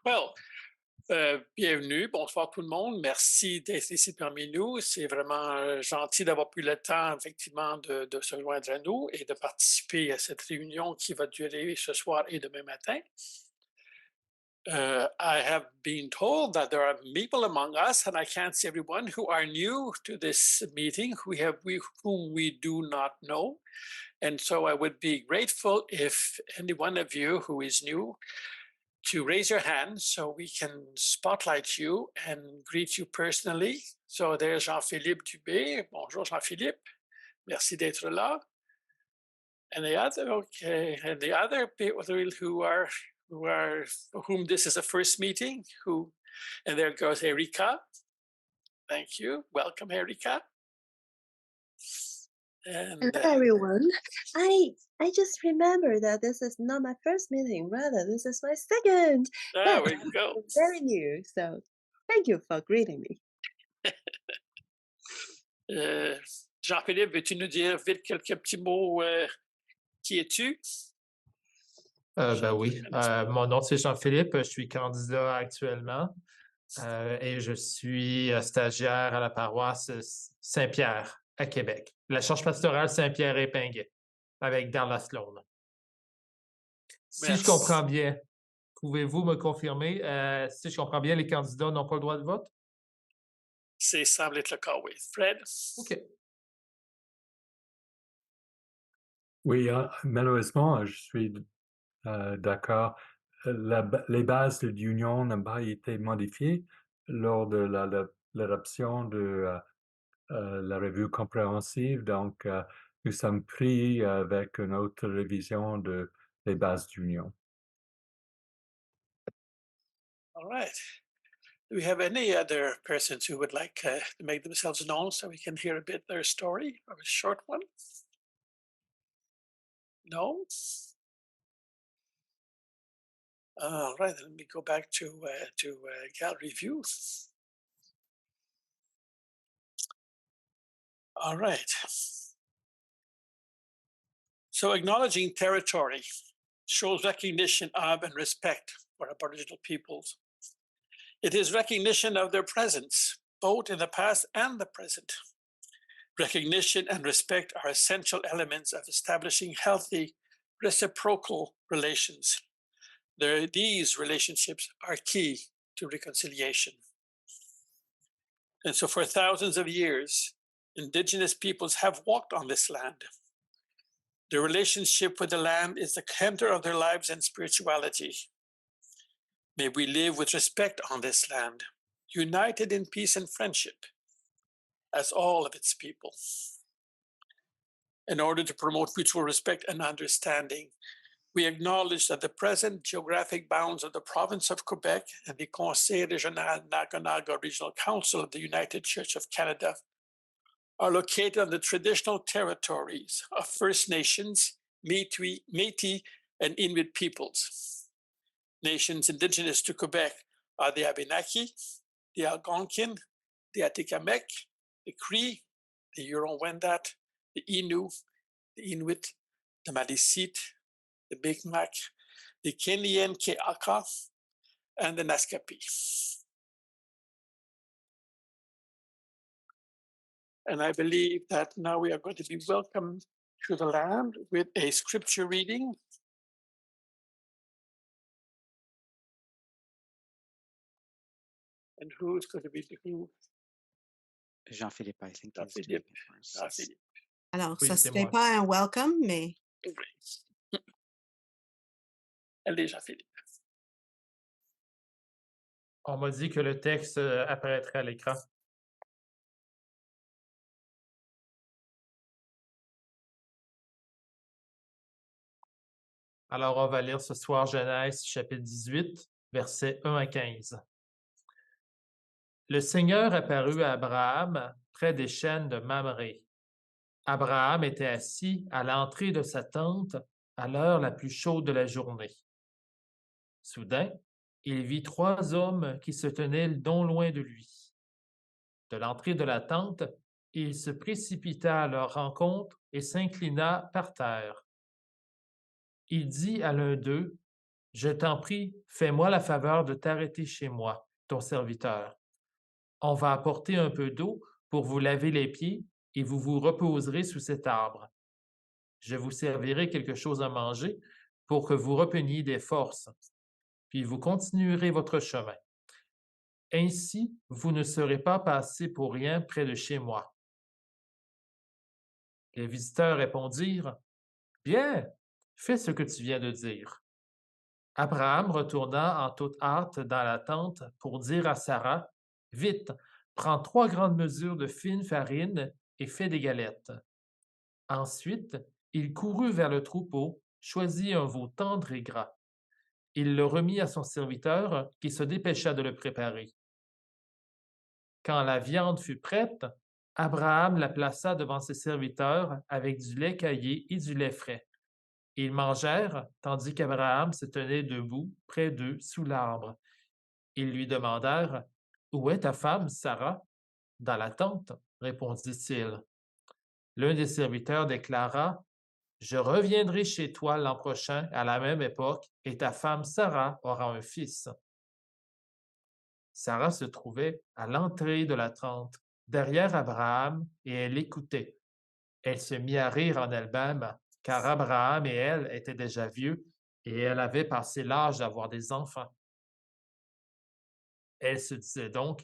Well, bienvenue, bonsoir tout le monde. Merci d'être ici parmi nous. C'est vraiment gentil d'avoir pris le temps, effectivement, de se joindre à nous et de participer à cette réunion qui va durer ce soir et demain matin. I have been told that there are people among us, and I can't see everyone, who are new to this meeting, whom we do not know. And so I would be grateful if any one of you who is new to raise your hand so we can spotlight you and greet you personally. So there's Jean-Philippe Dubé. Bonjour Jean-Philippe. Merci d'être là. And the other, okay, and the other people who are for whom this is a first meeting, and there goes Erika. Thank you. Welcome, Erika. Hello, And everyone. I just remember that this is not my first meeting, rather this is my second. there But we I'm go. very new, so thank you for greeting me. Jean-Philippe, veux-tu nous dire vite quelques petits mots? Qui es-tu? Ben oui. Mon nom, c'est Jean-Philippe. Je suis candidat actuellement et je suis stagiaire à la paroisse Saint-Pierre à Québec. La charge pastorale Saint-Pierre et Pinguet avec Darla Sloan. Si Merci. je comprends bien, pouvez-vous me confirmer, si je comprends bien, les candidats n'ont pas le droit de vote? C'est semble être le cas, oui. Fred? OK. Oui, malheureusement, je suis d'accord. Les bases de l'union n'ont pas été modifiées lors de l'adoption de la revue compréhensive, donc nous sommes pris avec une autre révision des bases d'union. All right. Do we have any other persons who would like to make themselves known so we can hear a bit their story, or a short one? No? All right, let me go back to gallery view. All right. So acknowledging territory shows recognition of and respect for Aboriginal peoples. It is recognition of their presence, both in the past and the present. Recognition and respect are essential elements of establishing healthy, reciprocal relations. These relationships are key to reconciliation. And so for thousands of years, Indigenous peoples have walked on this land. Their relationship with the land is the center of their lives and spirituality. May we live with respect on this land, united in peace and friendship, as all of its people. In order to promote mutual respect and understanding, we acknowledge that the present geographic bounds of the province of Quebec and the Conseil régional Nakonha Regional Council of the United Church of Canada are located on the traditional territories of First Nations, Métis, and Inuit peoples. Nations indigenous to Quebec are the Abenaki, the Algonquin, the Atikamekw, the Cree, the Huron-Wendat, the Innu, the Inuit, the Maliseet, the Mi'kmaq, the Kenyan Ke'aka, and the Naskapi. And I believe that now we are going to be welcomed to the land with a scripture reading. And who's going to be who? Jean-Philippe, I think. Jean-Philippe. Jean-Philippe. Alors, Oui, ça c'est serait moi. pas un welcome, mais Oui. Allez, Jean-Philippe. On m'a dit que le texte apparaîtrait à l'écran. Alors, on va lire ce soir Genèse, chapitre 18, versets 1 à 15. Le Seigneur apparut à Abraham près des chênes de Mamré. Abraham était assis à l'entrée de sa tente à l'heure la plus chaude de la journée. Soudain, il vit 3 hommes qui se tenaient non loin de lui. De l'entrée de la tente, il se précipita à leur rencontre et s'inclina par terre. Il dit à l'un d'eux, Je t'en prie, fais-moi la faveur de t'arrêter chez moi, ton serviteur. On va apporter un peu d'eau pour vous laver les pieds et vous vous reposerez sous cet arbre. Je vous servirai quelque chose à manger pour que vous repreniez des forces, puis vous continuerez votre chemin. Ainsi, vous ne serez pas passé pour rien près de chez moi. Les visiteurs répondirent, Bien, fais ce que tu viens de dire. Abraham retourna en toute hâte dans la tente pour dire à Sarah, Vite, prends 3 grandes mesures de fine farine et fais des galettes. Ensuite, il courut vers le troupeau, choisit un veau tendre et gras. Il le remit à son serviteur qui se dépêcha de le préparer. Quand la viande fut prête, Abraham la plaça devant ses serviteurs avec du lait caillé et du lait frais. Ils mangèrent, tandis qu'Abraham se tenait debout près d'eux sous l'arbre. Ils lui demandèrent, Où est ta femme, Sarah? Dans la tente, répondit-il. L'un des serviteurs déclara, Je reviendrai chez toi l'an prochain à la même époque, et ta femme Sarah aura un fils. Sarah se trouvait à l'entrée de la tente, derrière Abraham, et elle écoutait. Elle se mit à rire en elle-même, car Abraham et elle étaient déjà vieux, et elle avait passé l'âge d'avoir des enfants. Elle se disait donc,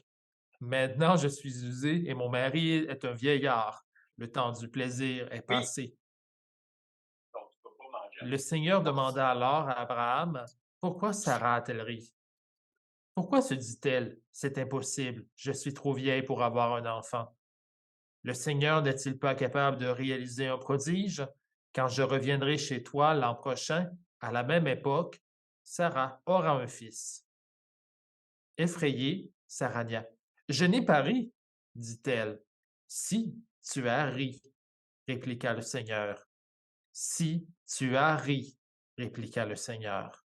Maintenant je suis usée et mon mari est un vieillard. Le temps du plaisir est passé. Le Seigneur demanda alors à Abraham, Pourquoi Sarah a-t-elle ri? Pourquoi se dit-elle, C'est impossible, je suis trop vieille pour avoir un enfant? Le Seigneur n'est-il pas capable de réaliser un prodige? Quand je reviendrai chez toi l'an prochain, à la même époque, Sarah aura un fils. Effrayée, Sarah dit, Je n'ai pas ri, dit-elle. Si, tu as ri, répliqua le Seigneur. Si, tu as ri, répliqua le Seigneur.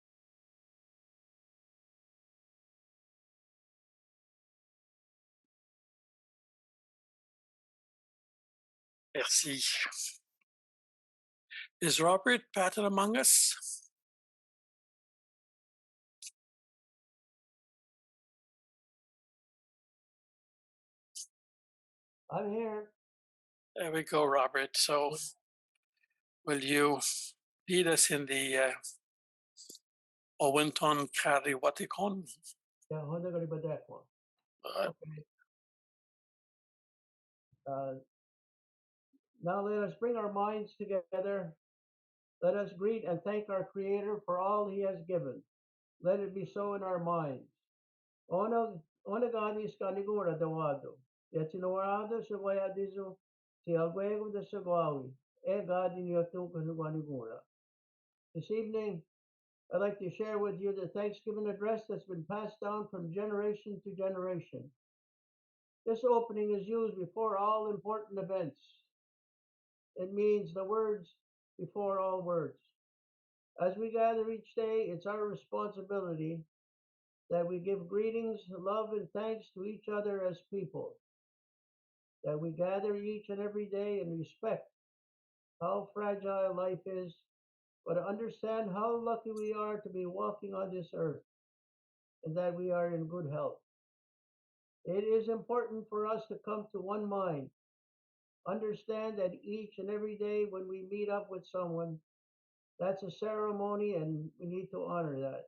Merci. Is Robert Patton among us? I'm here. There we go, Robert. So will you lead us in the Owenton Kari Watikon? Yeah, Honda Garibadekwa. Okay. Now let us bring our minds together. Let us greet and thank our Creator for all He has given. Let it be so in our minds. Onagadis kanigura dawado. Yatinoarado sa wayadizo. Si alguego de sagwawi. E gadi niyotu kanuganigura. This evening, I'd like to share with you the Thanksgiving address that's been passed down from generation to generation. This opening is used before all important events. It means the words before all words. As we gather each day, it's our responsibility that we give greetings, love, and thanks to each other as people. That we gather each and every day and respect how fragile life is, but understand how lucky we are to be walking on this earth and that we are in good health. It is important for us to come to one mind. Understand that each and every day when we meet up with someone, that's a ceremony and we need to honor that.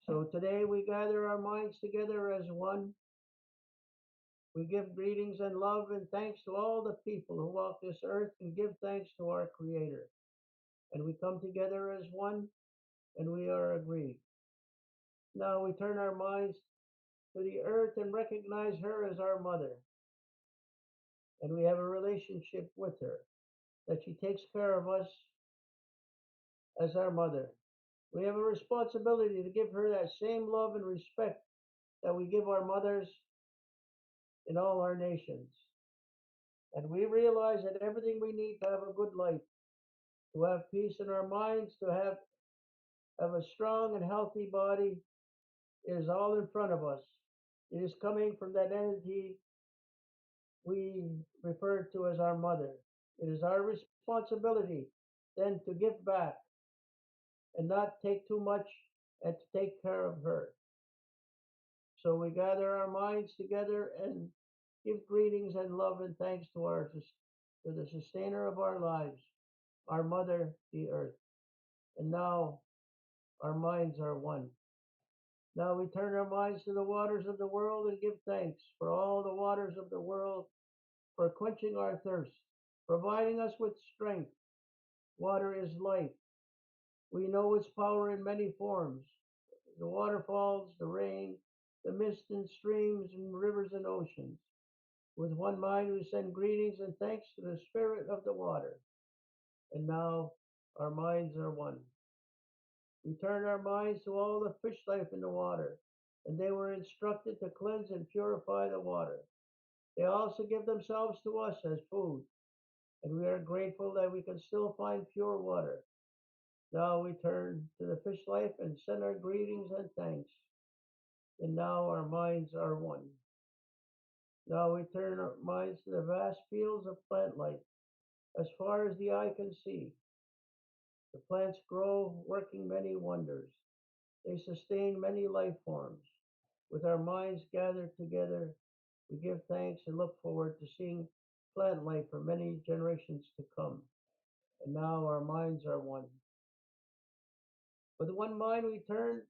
So today we gather our minds together as one. We give greetings and love and thanks to all the people who walk this earth and give thanks to our Creator. And we come together as one and we are agreed. Now we turn our minds to the earth and recognize her as our mother. And we have a relationship with her, that she takes care of us as our mother. We have a responsibility to give her that same love and respect that we give our mothers in all our nations. And we realize that everything we need to have a good life, to have peace in our minds, to have a strong and healthy body, is all in front of us. It is coming from that entity we refer to as our mother. It is our responsibility then to give back and not take too much and to take care of her. So we gather our minds together and give greetings and love and thanks to the sustainer of our lives, our mother, the earth. And now our minds are one. Now we turn our minds to the waters of the world and give thanks for all the waters of the world, for quenching our thirst, providing us with strength. Water is life. We know its power in many forms: the waterfalls, the rain, the mist and streams and rivers and oceans. With one mind, we send greetings and thanks to the spirit of the water. And now our minds are one. We turn our minds to all the fish life in the water, and they were instructed to cleanse and purify the water. They also give themselves to us as food, and we are grateful that we can still find pure water. Now we turn to the fish life and send our greetings and thanks. And now our minds are one. Now we turn our minds to the vast fields of plant life as far as the eye can see. The plants grow, working many wonders. They sustain many life forms. With our minds gathered together, we give thanks and look forward to seeing plant life for many generations to come. And now our minds are one. With one mind, we turn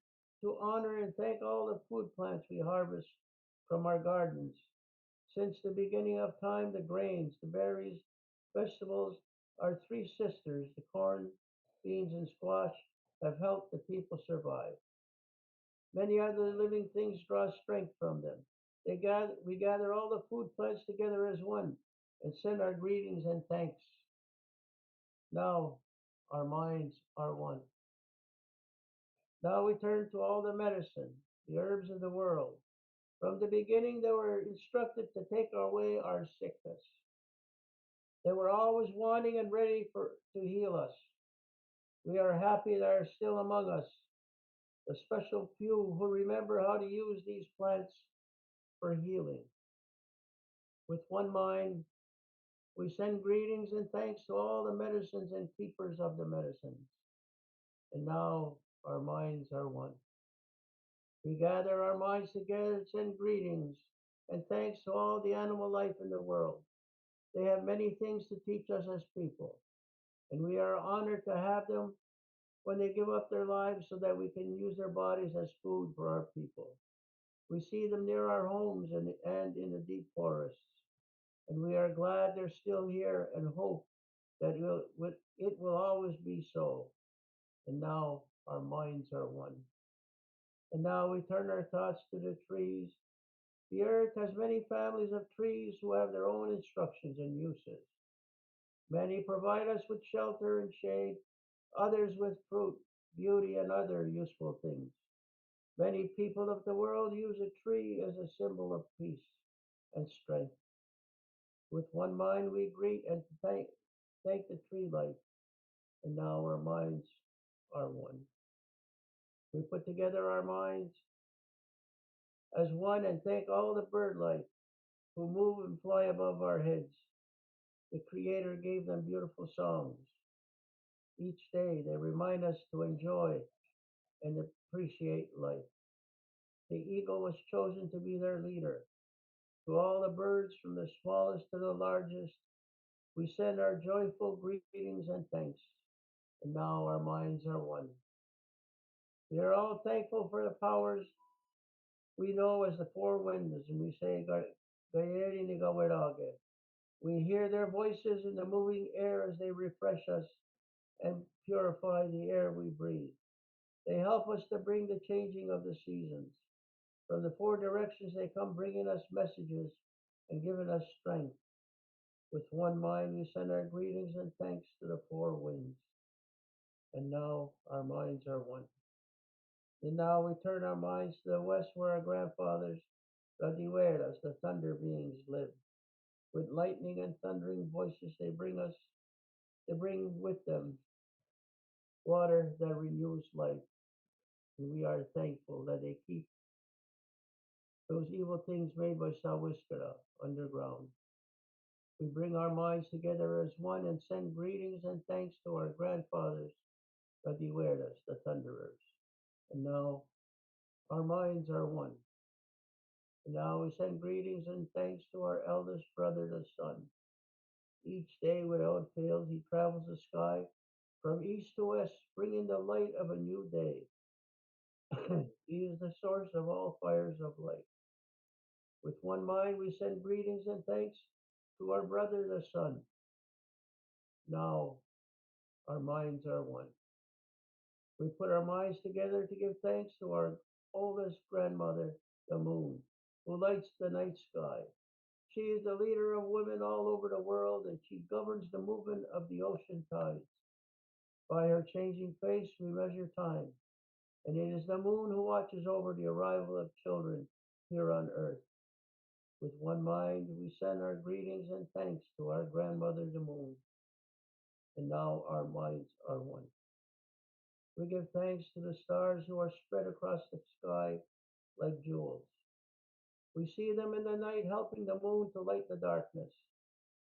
to honor and thank all the food plants we harvest from our gardens. Since the beginning of time, the grains, the berries, vegetables, our three sisters, the corn, beans, and squash, have helped the people survive. Many other living things draw strength from them. We gather all the food plants together as one and send our greetings and thanks. Now our minds are one. Now we turn to all the medicine, the herbs of the world. From the beginning, they were instructed to take away our sickness. They were always wanting and ready to heal us. We are happy they are still among us, the special few who remember how to use these plants for healing. With one mind, we send greetings and thanks to all the medicines and keepers of the medicines. And now our minds are one. We gather our minds together and send greetings and thanks to all the animal life in the world. They have many things to teach us as people, and we are honored to have them when they give up their lives so that we can use their bodies as food for our people. We see them near our homes and in the deep forests, and we are glad they're still here and hope that it will always be so. And now our minds are one. And now we turn our thoughts to the trees. The earth has many families of trees who have their own instructions and uses. Many provide us with shelter and shade, others with fruit, beauty, and other useful things. Many people of the world use a tree as a symbol of peace and strength. With one mind, we greet and thank the tree life, and now our minds are one. We put together our minds as one and thank all the bird life who move and fly above our heads. The Creator gave them beautiful songs. Each day they remind us to enjoy and appreciate life. The eagle was chosen to be their leader. To all the birds, from the smallest to the largest, we send our joyful greetings and thanks. And now our minds are one. We are all thankful for the powers we know as the four winds, and we say, "Gayeri ni Gawerage." We hear their voices in the moving air as they refresh us and purify the air we breathe. They help us to bring the changing of the seasons. From the four directions, they come bringing us messages and giving us strength. With one mind, we send our greetings and thanks to the four winds. And now our minds are one. And now we turn our minds to the west where our grandfathers, the Diweras, the thunder beings, live. With lightning and thundering voices, they bring with them water that renews life. And we are thankful that they keep those evil things made by Sawiskara underground. We bring our minds together as one and send greetings and thanks to our grandfathers, Gadiweras, the thunderers. And now our minds are one. And now we send greetings and thanks to our eldest brother, the sun. Each day without fail, he travels the sky from east to west, bringing the light of a new day. He is the source of all fires of light. With one mind, we send greetings and thanks to our brother, the sun. Now our minds are one. We put our minds together to give thanks to our oldest grandmother, the moon, who lights the night sky. She is the leader of women all over the world, and she governs the movement of the ocean tides. By her changing face, we measure time, and it is the moon who watches over the arrival of children here on earth. With one mind, we send our greetings and thanks to our grandmother, the moon, and now our minds are one. We give thanks to the stars who are spread across the sky like jewels. We see them in the night helping the moon to light the darkness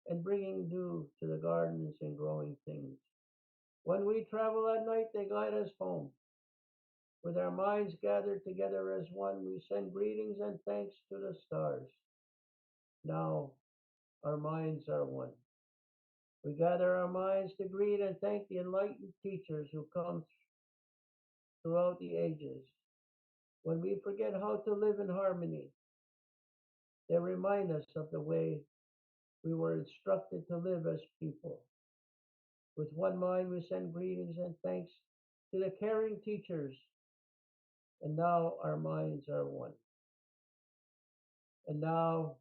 and bringing dew to the gardens and growing things. When we travel at night, they guide us home. With our minds gathered together as one, we send greetings and thanks to the stars. Now our minds are one. We gather our minds to greet and thank the enlightened teachers who come throughout the ages. When we forget how to live in harmony, they remind us of the way we were instructed to live as people. With one mind, we send greetings and thanks to the caring teachers, and now our minds are one. And now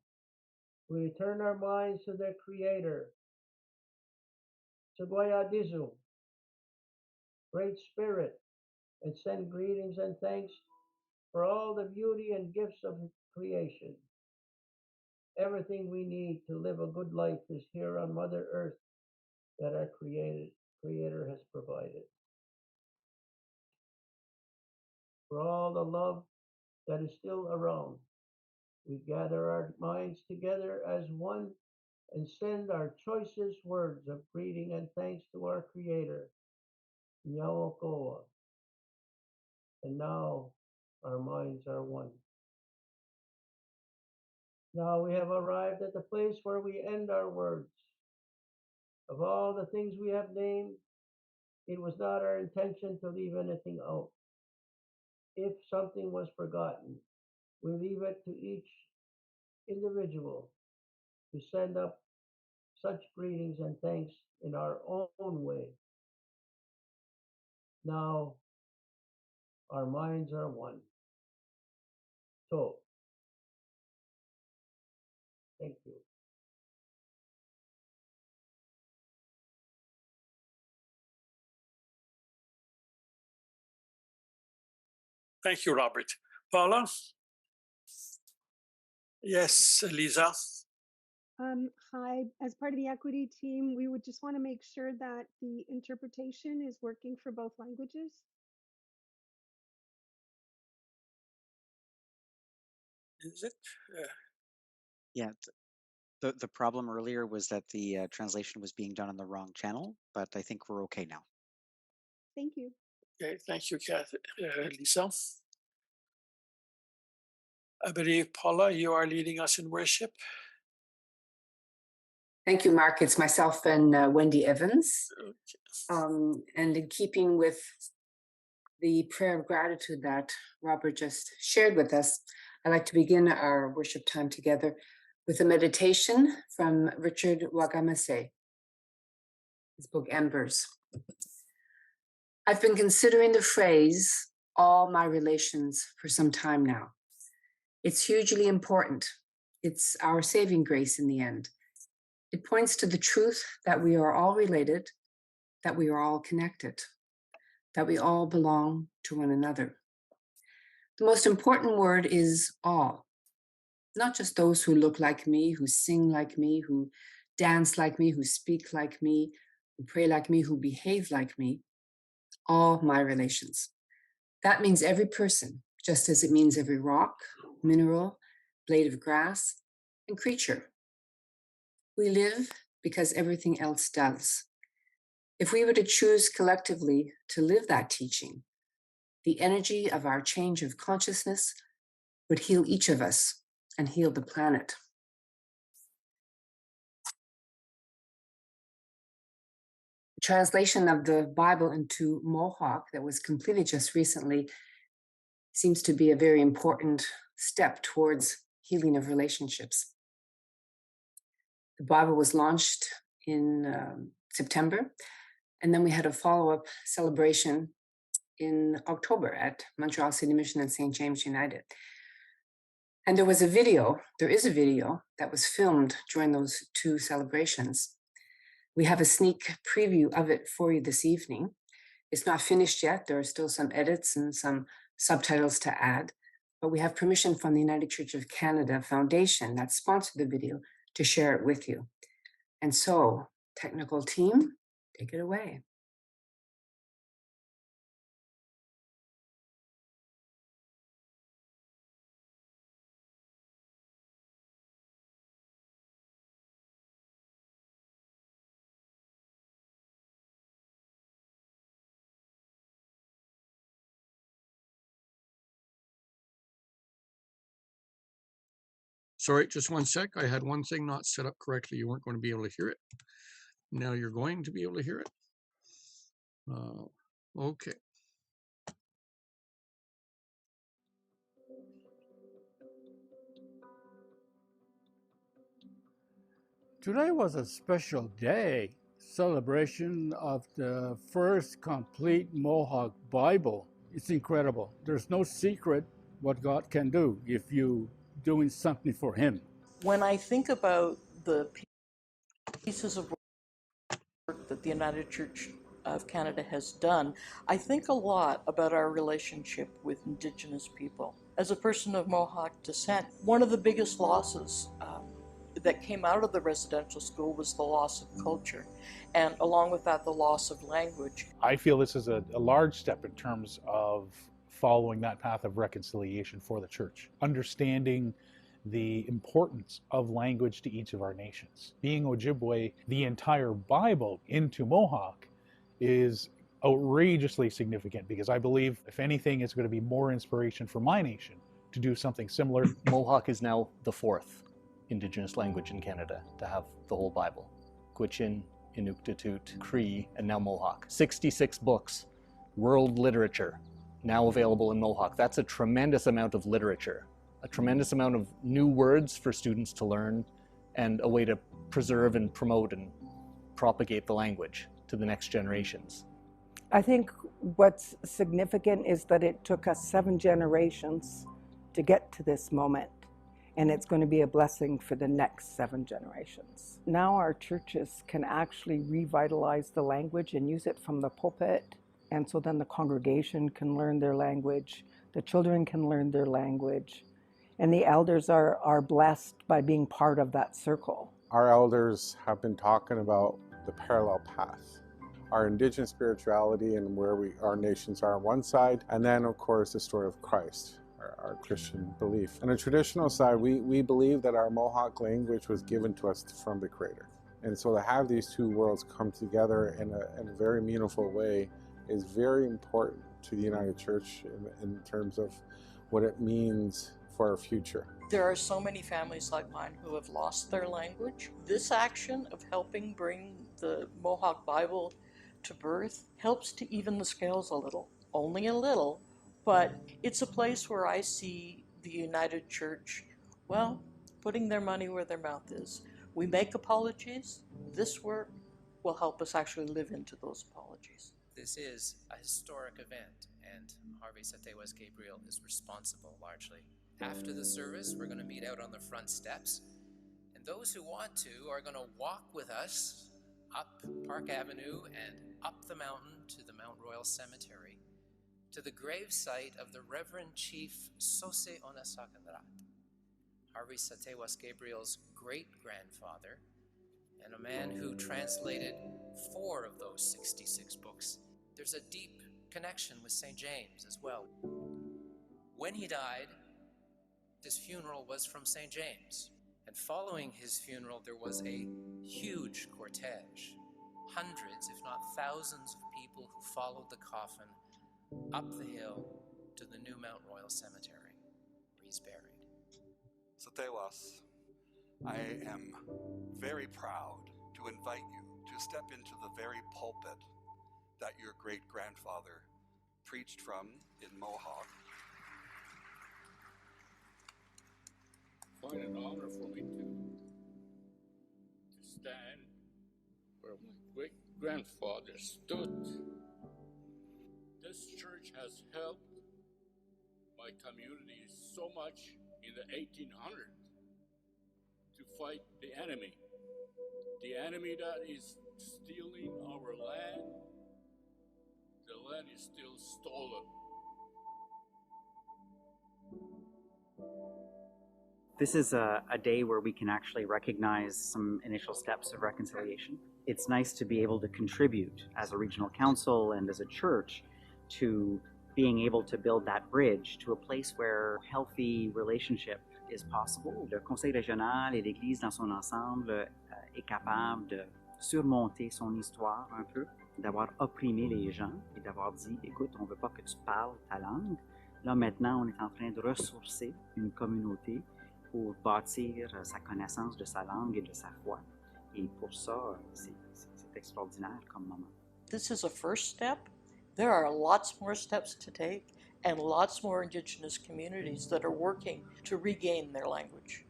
we return our minds to their Creator, Dizu, Great Spirit, and send greetings and thanks for all the beauty and gifts of creation. Everything we need to live a good life is here on Mother Earth that our Creator has provided. For all the love that is still around, we gather our minds together as one and send our choicest words of greeting and thanks to our Creator, Nyaokoa. And now our minds are one. Now we have arrived at the place where we end our words. Of all the things we have named, it was not our intention to leave anything out. If something was forgotten, we leave it to each individual to send up such greetings and thanks in our own way. Now our minds are one. So, thank you. Thank you, Robert. Paula? Yes, Lisa. Hi, as part of the equity team, we would just want to make sure that the interpretation is working for both languages. Is it? Yeah, the problem earlier was that the translation was being done on the wrong channel, but I think we're okay now. Thank you. Okay, thank you, Lisa. I believe, Paula, you are leading us in worship. Thank you, Mark. It's myself and Wendy Evans. Okay. And in keeping with the prayer of gratitude that Robert just shared with us, I'd like to begin our worship time together with a meditation from Richard Wagamase, his book Embers. I've been considering the phrase, all my relations, for some time now. It's hugely important. It's our saving grace in the end. It points to the truth that we are all related, that we are all connected, that we all belong to one another. The most important word is all. Not just those who look like me, who sing like me, who dance like me, who speak like me, who pray like me, who behave like me. All my relations. That means every person, just as it means every rock, mineral, blade of grass, and creature. We live because everything else does. If we were to choose collectively to live that teaching, the energy of our change of consciousness would heal each of us and heal the planet. The translation of the Bible into Mohawk that was completed just recently seems to be a very important step towards healing of relationships. The Bible was launched in September, and then we had a follow-up celebration in October at Montreal City Mission and St. James United. And there is a video that was filmed during those two celebrations. We have a sneak preview of it for you this evening. It's not finished yet. There are still some edits and some subtitles to add, but we have permission from the United Church of Canada Foundation that sponsored the video to share it with you. And so, technical team, take it away. Sorry, just one sec. I had one thing not set up correctly. You weren't going to be able to hear it. Now you're going to be able to hear it. Okay. Today was a special day, celebration of the first complete Mohawk Bible. It's incredible. There's no secret what God can do if you doing something for Him. When I think about the pieces of work that the United Church of Canada has done, I think a lot about our relationship with Indigenous people. As a person of Mohawk descent, one of the biggest losses that came out of the residential school was the loss of culture, and along with that, the loss of language. I feel this is a large step in terms of following that path of reconciliation for the church, understanding the importance of language to each of our nations. Being Ojibwe, the entire Bible into Mohawk is outrageously significant, because I believe, if anything, it's going to be more inspiration for my nation to do something similar. Mohawk is now the fourth Indigenous language in Canada to have the whole Bible. Gwich'in, Inuktitut, Cree, and now Mohawk. 66 books, world literature, now available in Mohawk. That's a tremendous amount of literature, a tremendous amount of new words for students to learn, and a way to preserve and promote and propagate the language to the next generations. I think what's significant is that it took us 7 generations to get to this moment, and it's going to be a blessing for the next 7 generations. Now our churches can actually revitalize the language and use it from the pulpit, and so then the congregation can learn their language, the children can learn their language, and the elders are blessed by being part of that circle. Our elders have been talking about the parallel path, our Indigenous spirituality and where our nations are on one side, and then of course the story of Christ, our Christian belief. On the traditional side, we believe that our Mohawk language was given to us from the Creator. And so to have these two worlds come together in a very meaningful way is very important to the United Church in terms of what it means for our future. There are so many families like mine who have lost their language. This action of helping bring the Mohawk Bible to birth helps to even the scales a little, only a little, but it's a place where I see the United Church, well, putting their money where their mouth is. We make apologies. This work will help us actually live into those apologies. This is a historic event, and Harvey Satewas Gabriel is responsible largely. After the service, we're going to meet out on the front steps, and those who want to are going to walk with us up Park Avenue and up the mountain to the Mount Royal Cemetery, to the grave site of the Reverend Chief Sose Onasakandrat, Harvey Satewas Gabriel's great-grandfather, and a man who translated 4 of those 66 books. There's a deep connection with St. James as well. When he died, his funeral was from St. James. And following his funeral, there was a huge cortege. hundreds, if not thousands, of people who followed the coffin up the hill to the new Mount Royal Cemetery, where he's buried. Satewas, I am very proud to invite you to step into the very pulpit that your great-grandfather preached from in Mohawk. Quite an honor for me to stand where my great-grandfather stood. This church has helped my community so much in the 1800s to fight the enemy that is stealing our land. The land is still stolen. This is a day where we can actually recognize some initial steps of reconciliation. It's nice to be able to contribute as a regional council and as a church to being able to build that bridge to a place where healthy relationship is possible. Le Conseil régional et l'Église dans son ensemble est capable de surmonter son histoire un peu, d'avoir opprimé les gens et d'avoir dit, écoute, on ne veut pas que tu parles ta langue. Là, maintenant, on est en train de ressourcer une communauté pour bâtir sa connaissance de sa langue et de sa foi. Et pour ça, c'est extraordinaire comme moment. This is a first step. There are lots more steps to take and lots more Indigenous communities that are working to regain their language.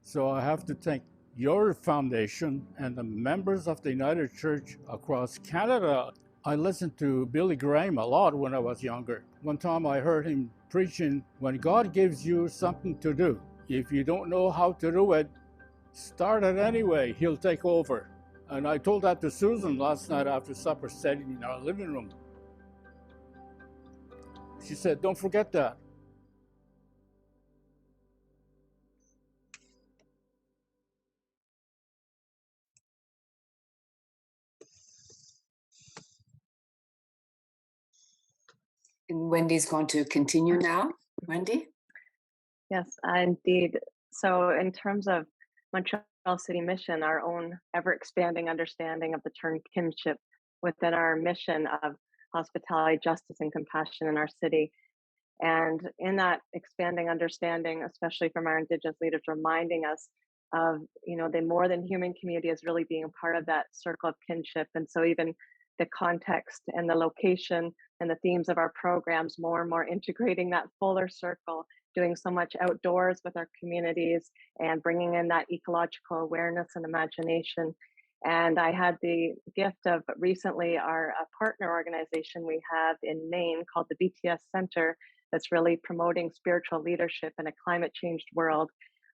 So I have to thank your foundation and the members of the United Church across Canada. I listened to Billy Graham a lot when I was younger. One time I heard him preaching, when God gives you something to do, if you don't know how to do it, start it anyway, he'll take over. And I told that to Susan last night after supper, sitting in our living room. She said, don't forget that. And Wendy's going to continue now. Wendy? Yes, indeed. So in terms of Montreal City Mission, our own ever-expanding understanding of the term kinship within our mission of hospitality, justice, and compassion in our city. And in that expanding understanding, especially from our Indigenous leaders, reminding us of, the more than human community as really being part of that circle of kinship. And so even the context and the location and the themes of our programs, more and more integrating that fuller circle, doing so much outdoors with our communities and bringing in that ecological awareness and imagination. And I had the gift of recently our partner organization we have in Maine called the BTS Center that's really promoting spiritual leadership in a climate changed world.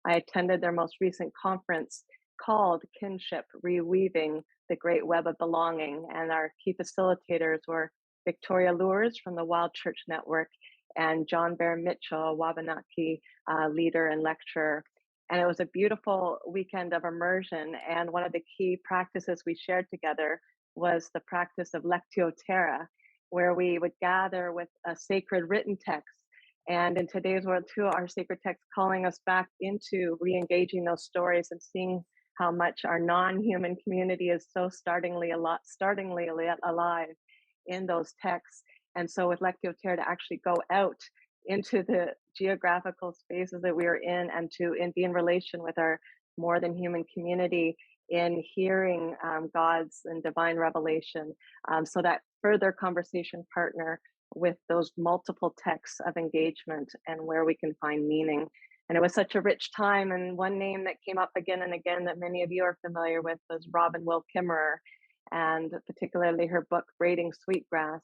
I attended their most recent conference called Kinship, Reweaving the Great Web of Belonging. And our key facilitators were Victoria Lures from the Wild Church Network and John Bear Mitchell, a Wabanaki leader and lecturer. And it was a beautiful weekend of immersion. And one of the key practices we shared together was the practice of Lectio Terra, where we would gather with a sacred written text. And in today's world, too, our sacred text calling us back into re-engaging those stories and seeing how much our non-human community is so startlingly alive in those texts. And so with Lectio Terra to actually go out into the geographical spaces that we are in and to be in relation with our more than human community in hearing God's and divine revelation. So that further conversation partner with those multiple texts of engagement and where we can find meaning. And it was such a rich time. And one name that came up again and again that many of you are familiar with was Robin Will Kimmerer, and particularly her book, Braiding Sweetgrass,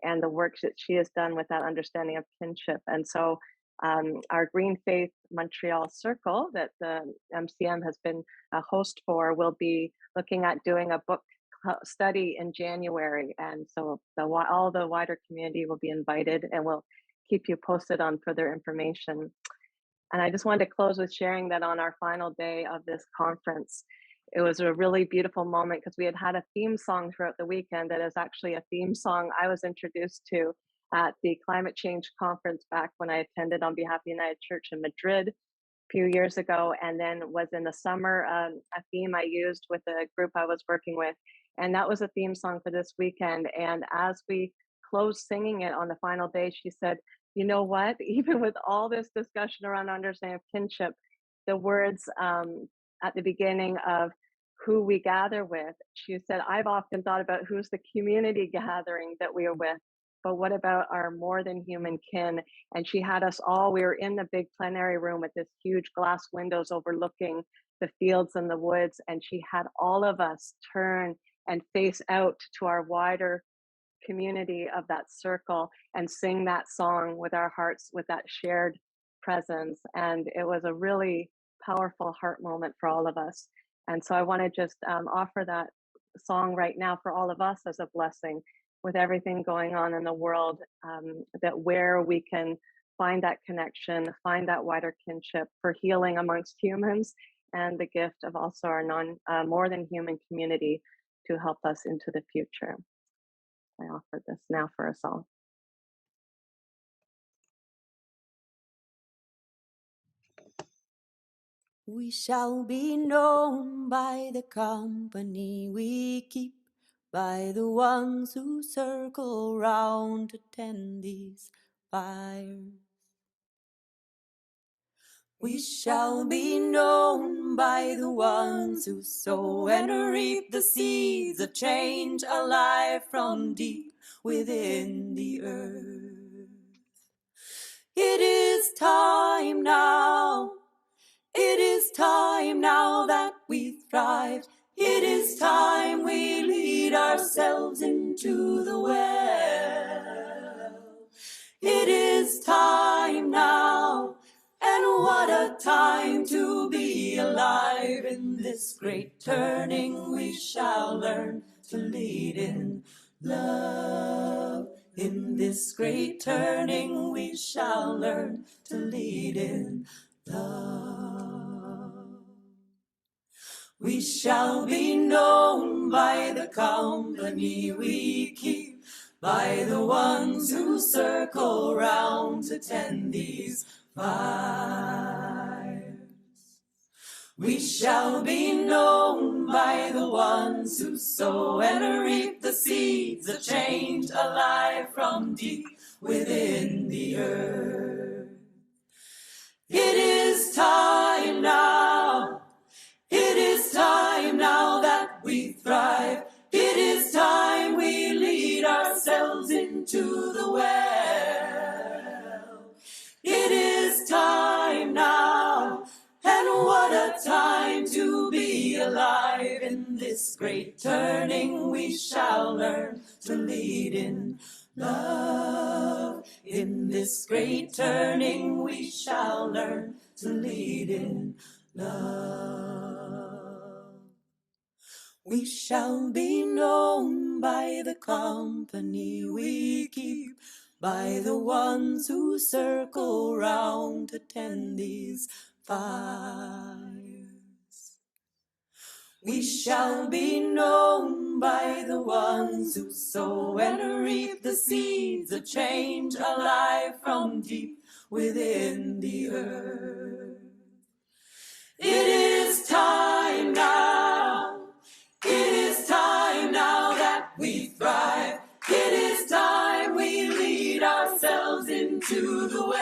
and the work that she has done with that understanding of kinship. And so our Green Faith Montreal Circle that the MCM has been a host for will be looking at doing a book study in January. And so all the wider community will be invited, and we'll keep you posted on further information. And I just wanted to close with sharing that on our final day of this conference, it was a really beautiful moment because we had a theme song throughout the weekend that is actually a theme song I was introduced to at the climate change conference back when I attended on behalf of the United Church in Madrid a few years ago, and then was in the summer a theme I used with a group I was working with And that was a theme song for this weekend. And as we closed singing it on the final day, she said, you know what? Even with all this discussion around understanding of kinship, the words at the beginning of who we gather with, she said, I've often thought about who's the community gathering that we are with, but what about our more than human kin? And she had us all, we were in the big plenary room with this huge glass windows overlooking the fields and the woods. And she had all of us turn and face out to our wider community of that circle and sing that song with our hearts, with that shared presence. And it was a really powerful heart moment for all of us. And so I want to just offer that song right now for all of us as a blessing with everything going on in the world, that where we can find that connection, find that wider kinship for healing amongst humans, and the gift of also our more than human community to help us into the future. I offer this now for us all. We shall be known by the company we keep, by the ones who circle round to tend these fires. We shall be known by the ones who sow and reap the seeds of change alive from deep within the earth. It is time now. It is time now that we thrive. It is time we lead ourselves into the well. It is time now, and what a time to be alive. In this great turning we shall learn to lead in love. In this great turning we shall learn to lead in love. We shall be known by the company we keep, by the ones who circle round to tend these fires. We shall be known by the ones who sow and reap the seeds of change alive from deep within the earth. It is time now. It is time now that we thrive. It is time we lead ourselves into the well. It is time now, and what a time to be alive. In this great turning we shall learn to lead in love. In this great turning we shall learn to lead in love. We shall be known by the company we keep, by the ones who circle round to tend these fires. We shall be known by the ones who sow and reap the seeds of change alive from deep within the earth. It is time now. It is time now that we thrive. It is time we lead ourselves into the well.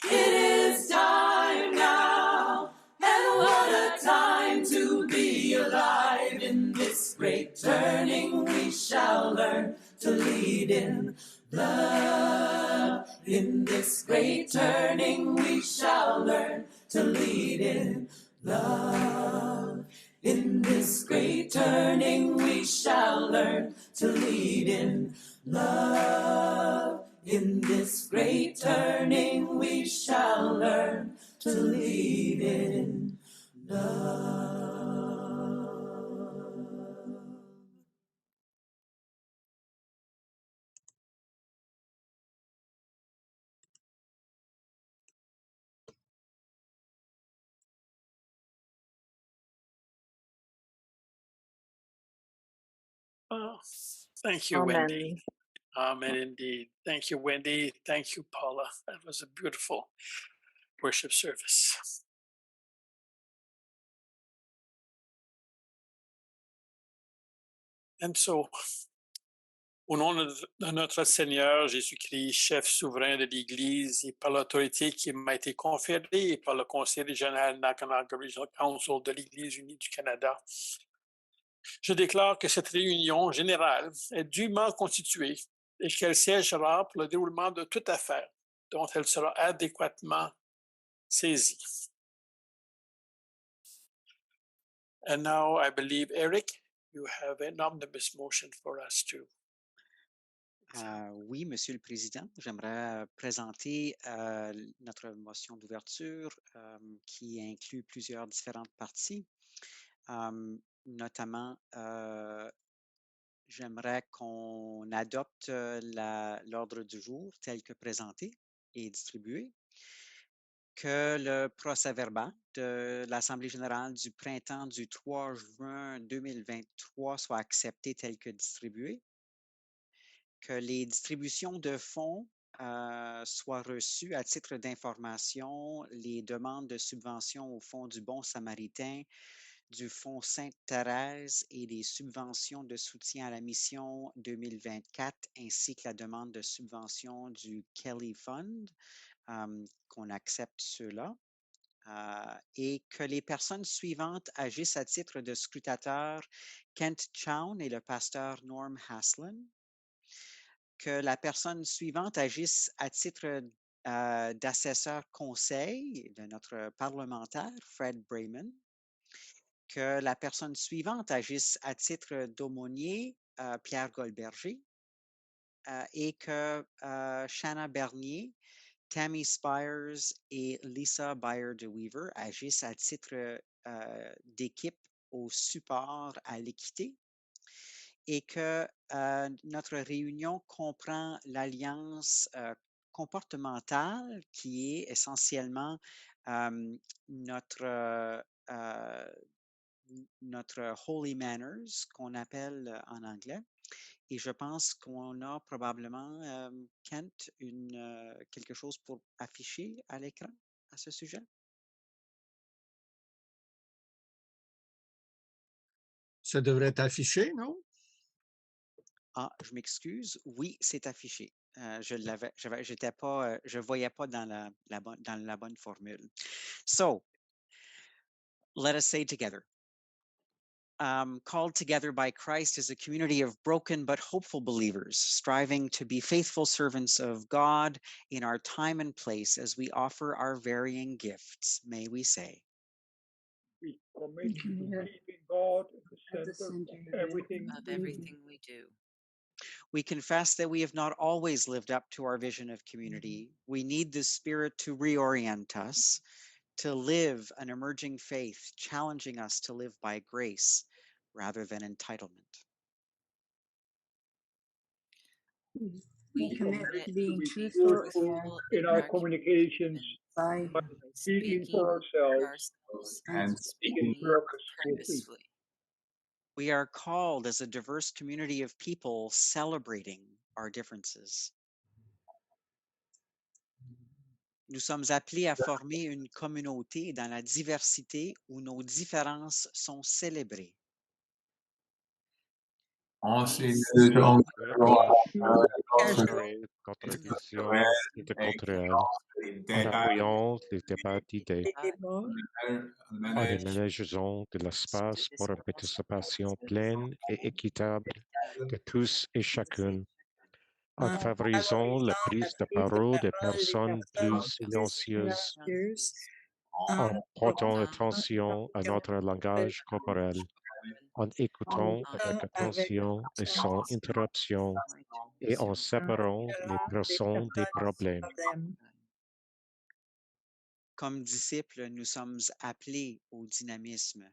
It is time now, and what a time to be alive. In this great turning we shall learn to lead in love. In this great turning we shall learn to lead in love. In this great turning we shall learn to lead in love. In this great turning we shall learn to lead in love. Oh, thank you, Wendy. Amen, indeed. Thank you, Wendy. Thank you, Paula. That was a beautiful worship service. And so, au nom de notre Seigneur Jésus-Christ, chef souverain de l'Église, et par l'autorité qui m'a été conférée et par le Conseil régional Nakonha Regional Council de l'Église unie du Canada, je déclare que cette réunion générale est dûment constituée et qu'elle siégera pour le déroulement de toute affaire dont elle sera adéquatement saisie. And now I believe, Eric, you have an omnibus motion for us too. Oui, Monsieur le Président, j'aimerais présenter notre motion d'ouverture qui inclut plusieurs différentes parties. Notamment, j'aimerais qu'on adopte l'ordre du jour tel que présenté et distribué, que le procès-verbal de l'Assemblée générale du printemps du 3 juin 2023 soit accepté tel que distribué, que les distributions de fonds soient reçues à titre d'information, les demandes de subventions au Fonds du Bon Samaritain, du Fonds Sainte-Thérèse et les subventions de soutien à la mission 2024, ainsi que la demande de subvention du Kelly Fund, qu'on accepte ceux-là. Et que les personnes suivantes agissent à titre de scrutateurs, Kent Chown et le pasteur Norm Haslin. Que la personne suivante agisse à titre d'assesseur conseil de notre parlementaire, Fred Brayman. Que la personne suivante agisse à titre d'aumônier, Pierre Goldberger. Et que Shanna Bernier, Tammy Spires et Lisa Bayer de Weaver agissent à titre d'équipe au support à l'équité. Et que notre réunion comprend l'alliance comportementale qui est essentiellement notre Holy Manners, qu'on appelle en anglais. Et je pense qu'on a probablement, Kent, quelque chose pour afficher à l'écran à ce sujet. Ça devrait être affiché, non? Ah, je m'excuse. Oui, c'est affiché. Je l'avais, j'étais pas, je voyais pas dans la bonne formule. So, let us say together. Called together by Christ as a community of broken but hopeful believers, striving to be faithful servants of God in our time and place as we offer our varying gifts, may we say. We commit to keeping God at the center of everything we do. We confess that we have not always lived up to our vision of community. We need the Spirit to reorient us, to live an emerging faith, challenging us to live by grace rather than entitlement. We commit to being truthful in our communications by speaking for ourselves and speaking purposefully. We are called as a diverse community of people celebrating our differences. Nous sommes appelés à former une communauté dans la diversité où nos différences sont célébrées. Contradiction interculturelle, en appuyant les débats d'idées, en aménageant de l'espace pour une participation pleine et équitable de tous et chacune, en favorisant la prise de parole des personnes plus silencieuses, en portant attention à notre langage corporel, en écoutant avec attention et sans interruption, et en séparant les personnes des problèmes. Comme disciples, nous sommes appelés au dynamisme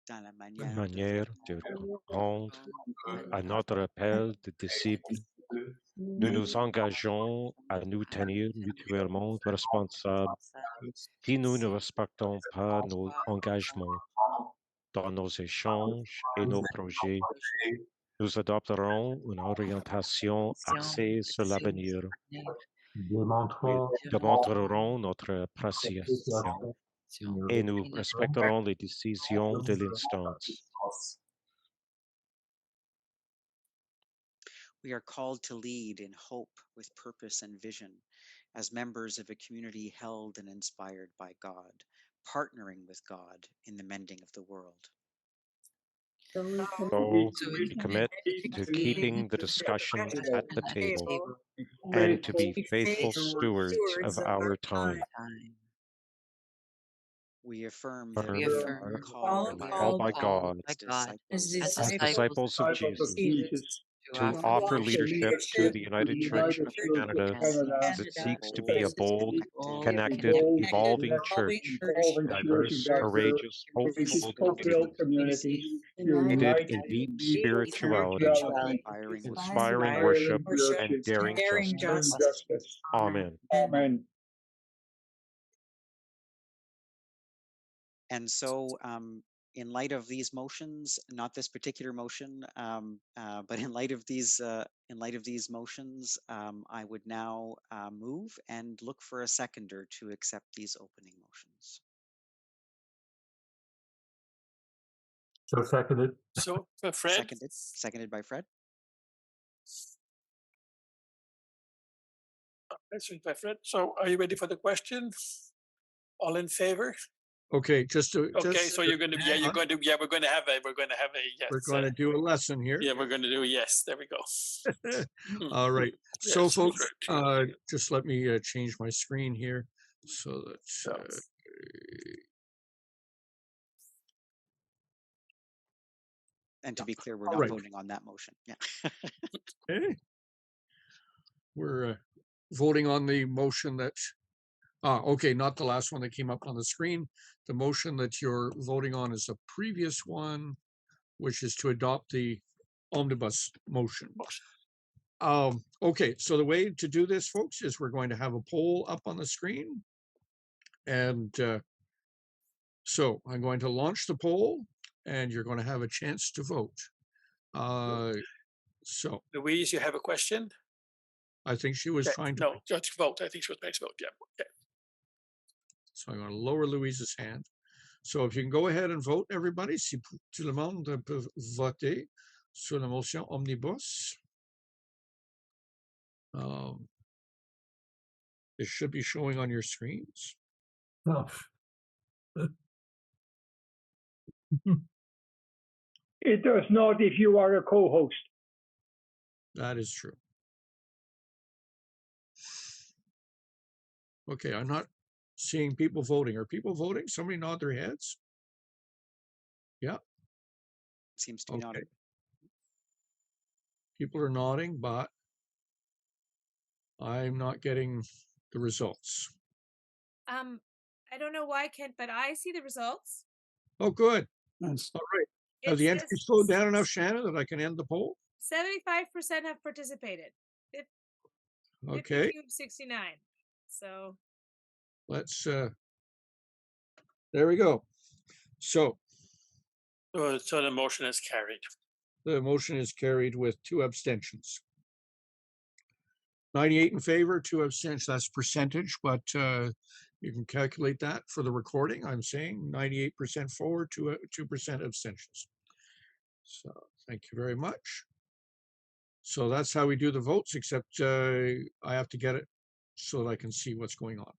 dans la manière de répondre à notre appel de disciples. Nous nous engageons à nous tenir mutuellement responsables si nous ne respectons pas nos engagements dans nos échanges et nos projets. Nous adopterons une orientation axée sur l'avenir. Démontrerons notre appréciation et nous respecterons les décisions de l'instance. We are called to lead in hope with purpose and vision as members of a community held and inspired by God, partnering with God in the mending of the world. So we commit to keeping the discussions at the table and to be faithful stewards of our time. We affirm that We we affirm are Called by God as as disciples disciples of Jesus to offer offer leadership to the United Church of Church Canada Canada as it seeks to be a seeks bold, a connected, bold, evolving church, evolving church diverse, that courageous, is hopeful fulfilled community, community, rooted in united deep in deep spirituality, spirituality, inspiring worship, and worship, daring justice. justice. Amen. Amen. And so, in light of these motions, not this particular motion, but in light of these motions, I would now move and look for a seconder to accept these opening motions. So seconded. So, Fred, Seconded by Fred. seconded by Fred. So, are you ready for the question? All in favor? Okay, just to Okay, so you're going to, we're going to have a, yes. we're going to do a lesson here. Yeah, we're going to do a yes. There we go. All right. So, Yes, folks, right. just let me change my screen here so that. And to be clear, we're not voting on that motion. Yeah. Okay. We're voting on the motion that. Okay, not the last one that came up on the screen. The motion that you're voting on is a previous one, which is to adopt the omnibus motion. Okay, so the way to do this, folks, is we're going to have a poll up on the screen. And so I'm going to launch the poll and you're going to have a chance to vote. So Louise, you have a question? I think she was trying to. No, just vote. I think she was trying to vote. Yeah. Okay. So I'm going to lower Louise's hand. So if you can go ahead and vote, everybody, si tout le monde peut voter sur la motion omnibus. It should be showing on your screens. Oh. It does not if you are a co-host. That is true. Okay, I'm not seeing people voting. Are people voting? Somebody nod their heads? Yeah. Seems to be nodding. People are nodding, but I'm not getting the results. I don't know why, Kent, but I see the results. Oh, good. Nice. All right. Have the entry slowed down enough, Shannon, that I can end the poll? 75% have participated. Okay. 52 of 69. So Let's there we go. So the motion is carried. The motion is carried with 2 abstentions. 98 in favor, 2 abstentions. That's percentage, but you can calculate that for the recording. I'm saying 98% for, 2% abstentions. So thank you very much. So that's how we do the votes, except I have to get it so that I can see what's going on.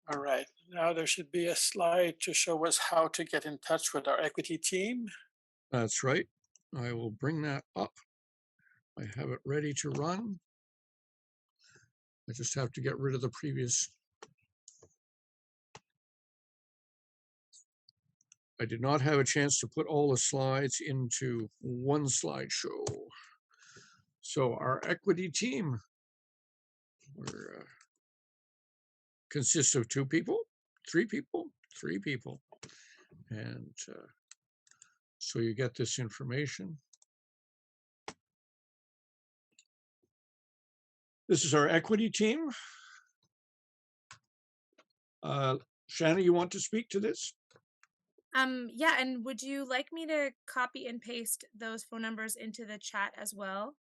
All right, now there should be a slide to show us how to get in touch with our equity team. That's right. I will bring that up. I have it ready to run. I just have to get rid of the previous. I did not have a chance to put all the slides into one slideshow. So our equity team consists of 2 people, 3 people. And so you get this information. This is our equity team. Shanna, you want to speak to this? yeah, and would you like me to copy and paste those phone numbers into the chat as well?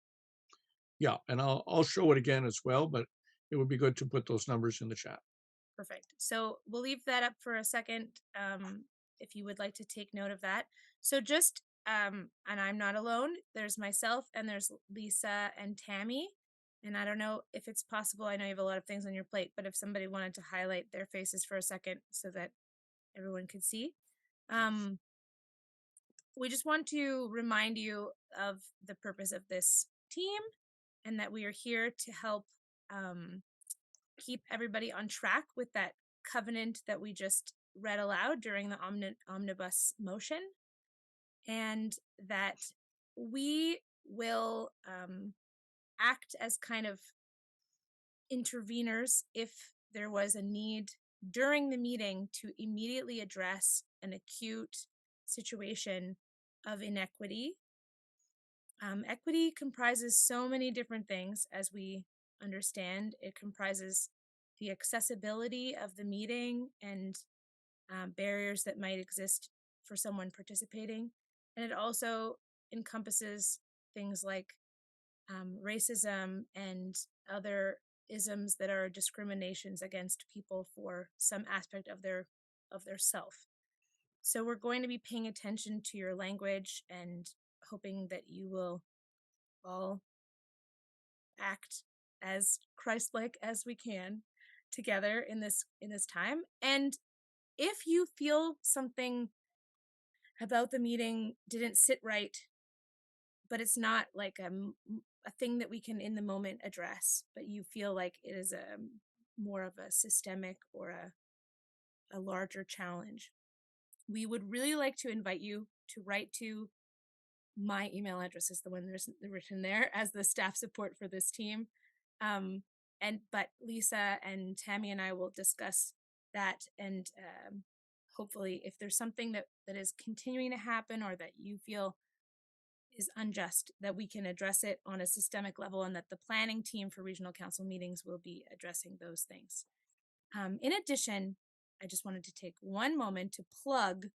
Yeah, and I'll show it again as well, but it would be good to put those numbers in the chat. Perfect. So we'll leave that up for a second, if you would like to take note of that. So just, and I'm not alone. There's myself and there's Lisa and Tammy. And I don't know if it's possible. I know you have a lot of things on your plate, but if somebody wanted to highlight their faces for a second so that everyone could see. We just want to remind you of the purpose of this team and that we are here to help keep everybody on track with that covenant that we just read aloud during the omnibus motion, and that we will act as kind of interveners if there was a need during the meeting to immediately address an acute situation of inequity. Equity comprises so many different things, as we understand. It comprises the accessibility of the meeting and barriers that might exist for someone participating. And it also encompasses things like racism and other isms that are discriminations against people for some aspect of their self. So we're going to be paying attention to your language and hoping that you will all act as Christ-like as we can together in this time. And if you feel something about the meeting didn't sit right, but it's not like a thing that we can in the moment address, but you feel like it is a more of a systemic or a larger challenge, we would really like to invite you to write to my email address is the one that's written there as the staff support for this team. But Lisa and Tammy and I will discuss that, and hopefully if there's something that is continuing to happen or that you feel is unjust, that we can address it on a systemic level, and that the planning team for regional council meetings will be addressing those things. In addition, I just wanted to take one moment to plug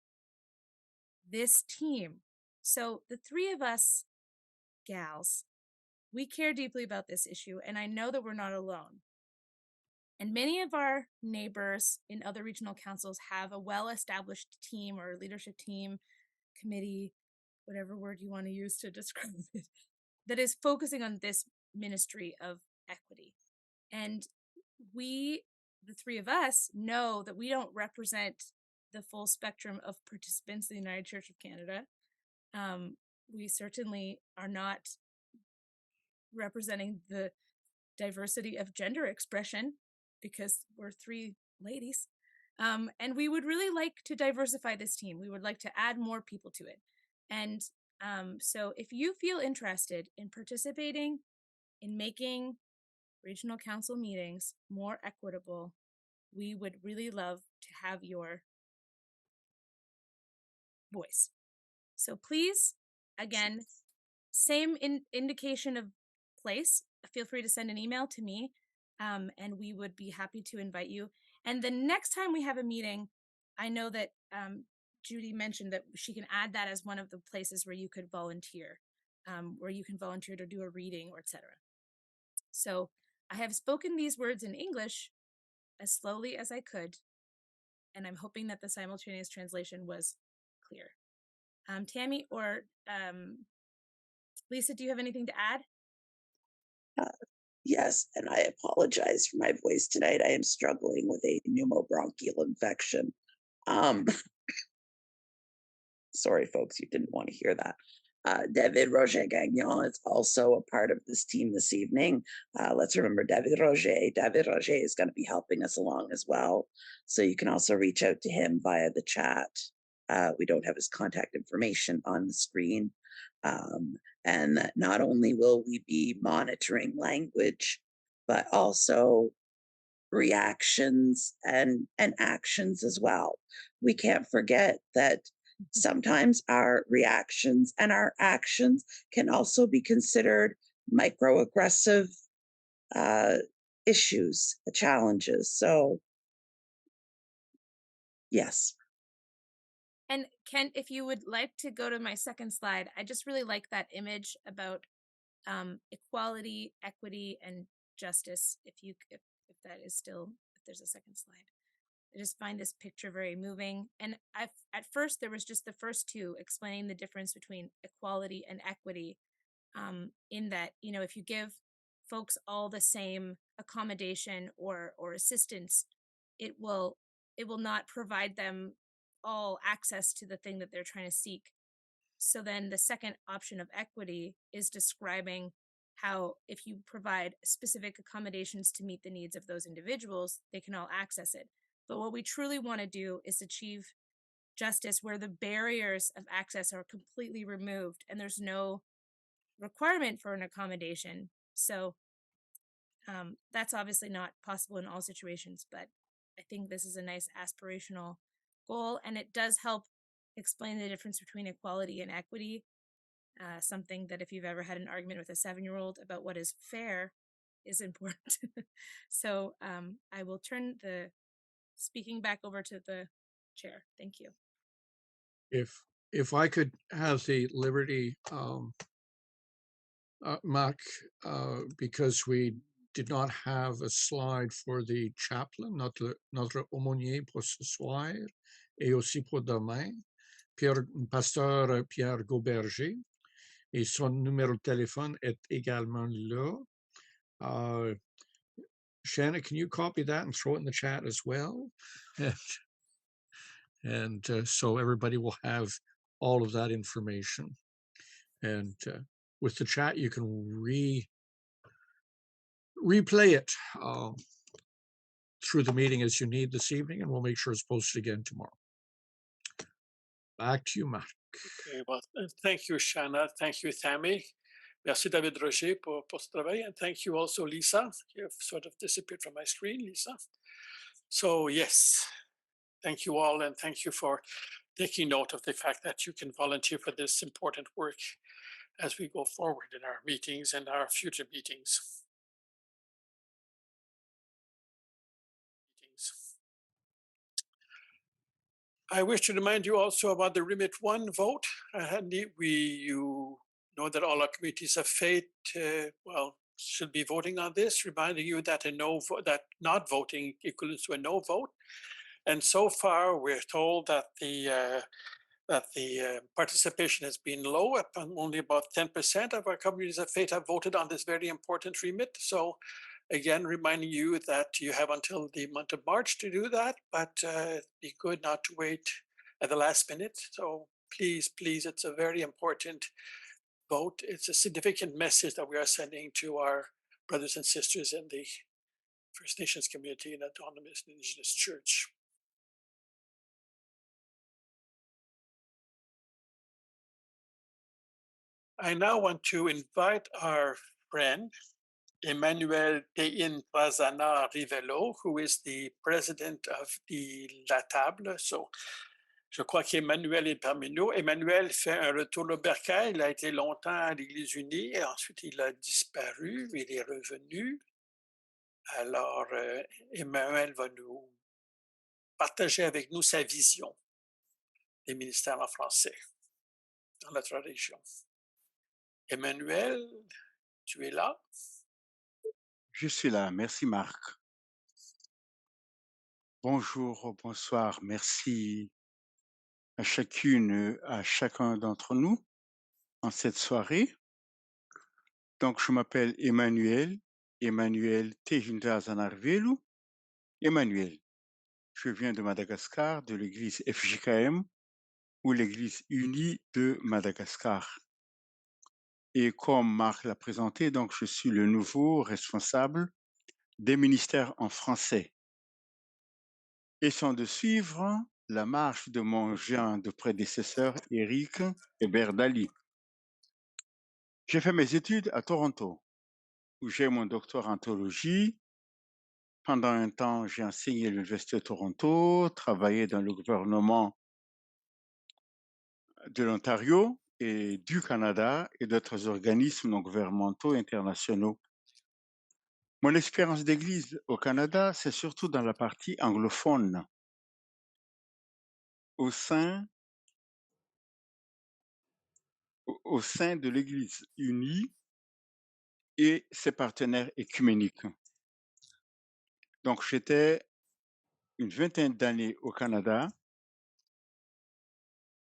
this team. So the three of us gals, we care deeply about this issue, and I know that we're not alone. And many of our neighbors in other regional councils have a well-established team or leadership team, committee, whatever word you want to use to describe it, that is focusing on this ministry of equity. And we, the three of us, know that we don't represent the full spectrum of participants in the United Church of Canada. We certainly are not representing the diversity of gender expression because we're three ladies. And we would really like to diversify this team. We would like to add more people to it. And so if you feel interested in participating in making regional council meetings more equitable, we would really love to have your voice. So please, again, same indication of place. Feel free to send an email to me, and we would be happy to invite you. And the next time we have a meeting, I know that Judy mentioned that she can add that as one of the places where you could volunteer, to do a reading or etc. So I have spoken these words in English as slowly as I could, and I'm hoping that the simultaneous translation was clear. Tammy or Lisa, do you have anything to add? Yes, and I apologize for my voice tonight. I am struggling with a pneumobronchial infection. Sorry, folks, you didn't want to hear that. David Roger Gagnon is also a part of this team this evening. Let's remember David Roger. David Roger is going to be helping us along as well. So you can also reach out to him via the chat. We don't have his contact information on the screen. And not only will we be monitoring language, but also reactions and actions as well. We can't forget that sometimes our reactions and our actions can also be considered microaggressive issues, challenges. So, yes. And Ken, if you would like to go to my second slide, I just really like that image about equality, equity, and justice. If that is still if there's a second slide. I just find this picture very moving. And at first, there was just the first two explaining the difference between equality and equity. In that, you know, if you give folks all the same accommodation or assistance, it will not provide them all access to the thing that they're trying to seek. So then the second option of equity is describing how if you provide specific accommodations to meet the needs of those individuals, they can all access it. But what we truly want to do is achieve justice where the barriers of access are completely removed and there's no requirement for an accommodation. So that's obviously not possible in all situations, but I think this is a nice aspirational goal, and it does help explain the difference between equality and equity. Something that if you've ever had an argument with a 7-year-old about what is fair is important. So I will turn the speaking back over to the chair. Thank you. If I could have the liberty, Mark, because we did not have a slide for the chaplain, notre aumônier pour ce soir et aussi pour demain, pasteur Pierre Gauberger, et son numéro de téléphone est également là. Shannon, can you copy that and throw it in the chat as well? And so everybody will have all of that information. And with the chat, you can replay it through the meeting as you need this evening, and we'll make sure it's posted again tomorrow. Back to you, Mark. Okay, well, thank you, Shanna. Thank you, Tammy. Merci, David Roger, pour ce travail. And thank you also, Lisa. You've sort of disappeared from my screen, Lisa. So, yes, thank you all. And thank you for taking note of the fact that you can volunteer for this important work as we go forward in our meetings and our future meetings. I wish to remind you also about the Remit 1 vote. You know that all our communities of faith, should be voting on this, reminding you that that not voting equals to a no vote. And so far, we're told that the participation has been low. Only about 10% of our communities of faith have voted on this very important remit. So again, reminding you that you have until the month of March to do that, but be good not to wait at the last minute. So please, it's a very important vote. It's a significant message that we are sending to our brothers and sisters in the First Nations community and Autonomous Indigenous Church. I now want to invite our friend, Emmanuel Tein Prazana Rivelo, who is the president of the La Table. So, je crois qu'Emmanuel est parmi nous. Emmanuel fait un retour au bercail. Il a été longtemps à l'Église unie et ensuite il a disparu. Il est revenu. Alors, Emmanuel va nous partager avec nous sa vision des ministères en français dans notre région. Emmanuel, tu es là? Je suis là. Merci, Marc. Bonjour, bonsoir. Merci à chacune, à chacun d'entre nous en cette soirée. Donc, je m'appelle Emmanuel Tejindazanarvelu. Emmanuel, je viens de Madagascar, de l'église FJKM, ou l'église unie de Madagascar. Et comme Marc l'a présenté, donc je suis le nouveau responsable des ministères en français. Et sont de suivre la marche de mon jeune de prédécesseur, Eric Eberdali. J'ai fait mes études à Toronto, où j'ai mon doctorat en théologie. Pendant un temps, j'ai enseigné à l'Université de Toronto, travaillé dans le gouvernement de l'Ontario et du Canada et d'autres organismes non gouvernementaux internationaux. Mon expérience d'église au Canada, c'est surtout dans la partie anglophone, au sein de l'Église unie et ses partenaires écuméniques. Donc, j'étais une vingtaine d'années au Canada,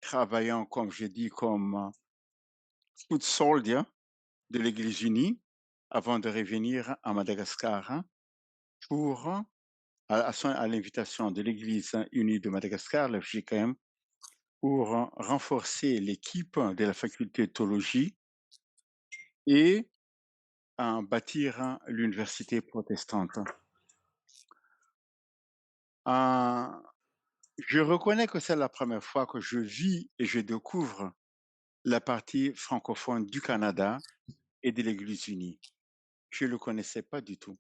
travaillant, comme je dis, comme foot soldier de l'Église unie, avant de revenir à Madagascar pour, à l'invitation de l'Église unie de Madagascar, le FJKM, pour renforcer l'équipe de la faculté de théologie et bâtir l'université protestante. Je reconnais que c'est la première fois que je vis et je découvre la partie francophone du Canada et de l'Église unie. Je ne le connaissais pas du tout.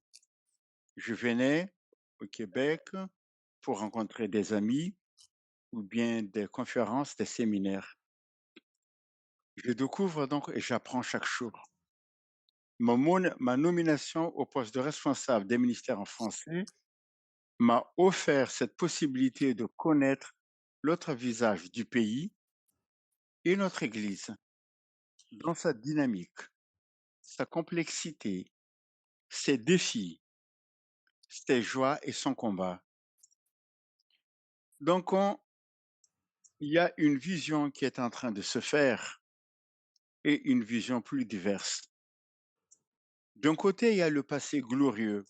Je venais au Québec pour rencontrer des amis ou bien des conférences, des séminaires. Je découvre donc et j'apprends chaque jour. Ma nomination au poste de responsable des ministères en français m'a offert cette possibilité de connaître l'autre visage du pays et notre Église dans sa dynamique, sa complexité, ses défis, ses joies et son combat. Donc, il y a une vision qui est en train de se faire et une vision plus diverse. D'un côté, il y a le passé glorieux,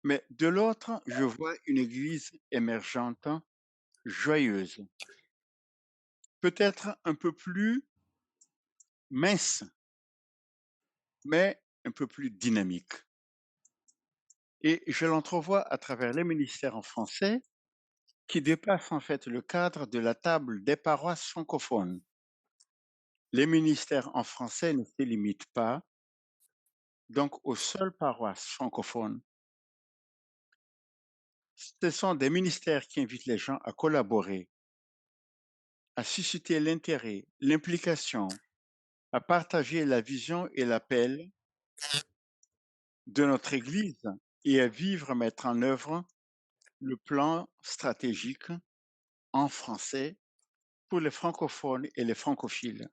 mais de l'autre, je vois une Église émergente, joyeuse, peut-être un peu plus mince, mais un peu plus dynamique. Et je l'entrevois à travers les ministères en français qui dépassent en fait le cadre de la table des paroisses francophones. Les ministères en français ne se limitent pas donc aux seules paroisses francophones. Ce sont des ministères qui invitent les gens à collaborer, à susciter l'intérêt, l'implication, à partager la vision et l'appel de notre Église et à vivre, mettre en œuvre le plan stratégique en français pour les francophones et les francophiles.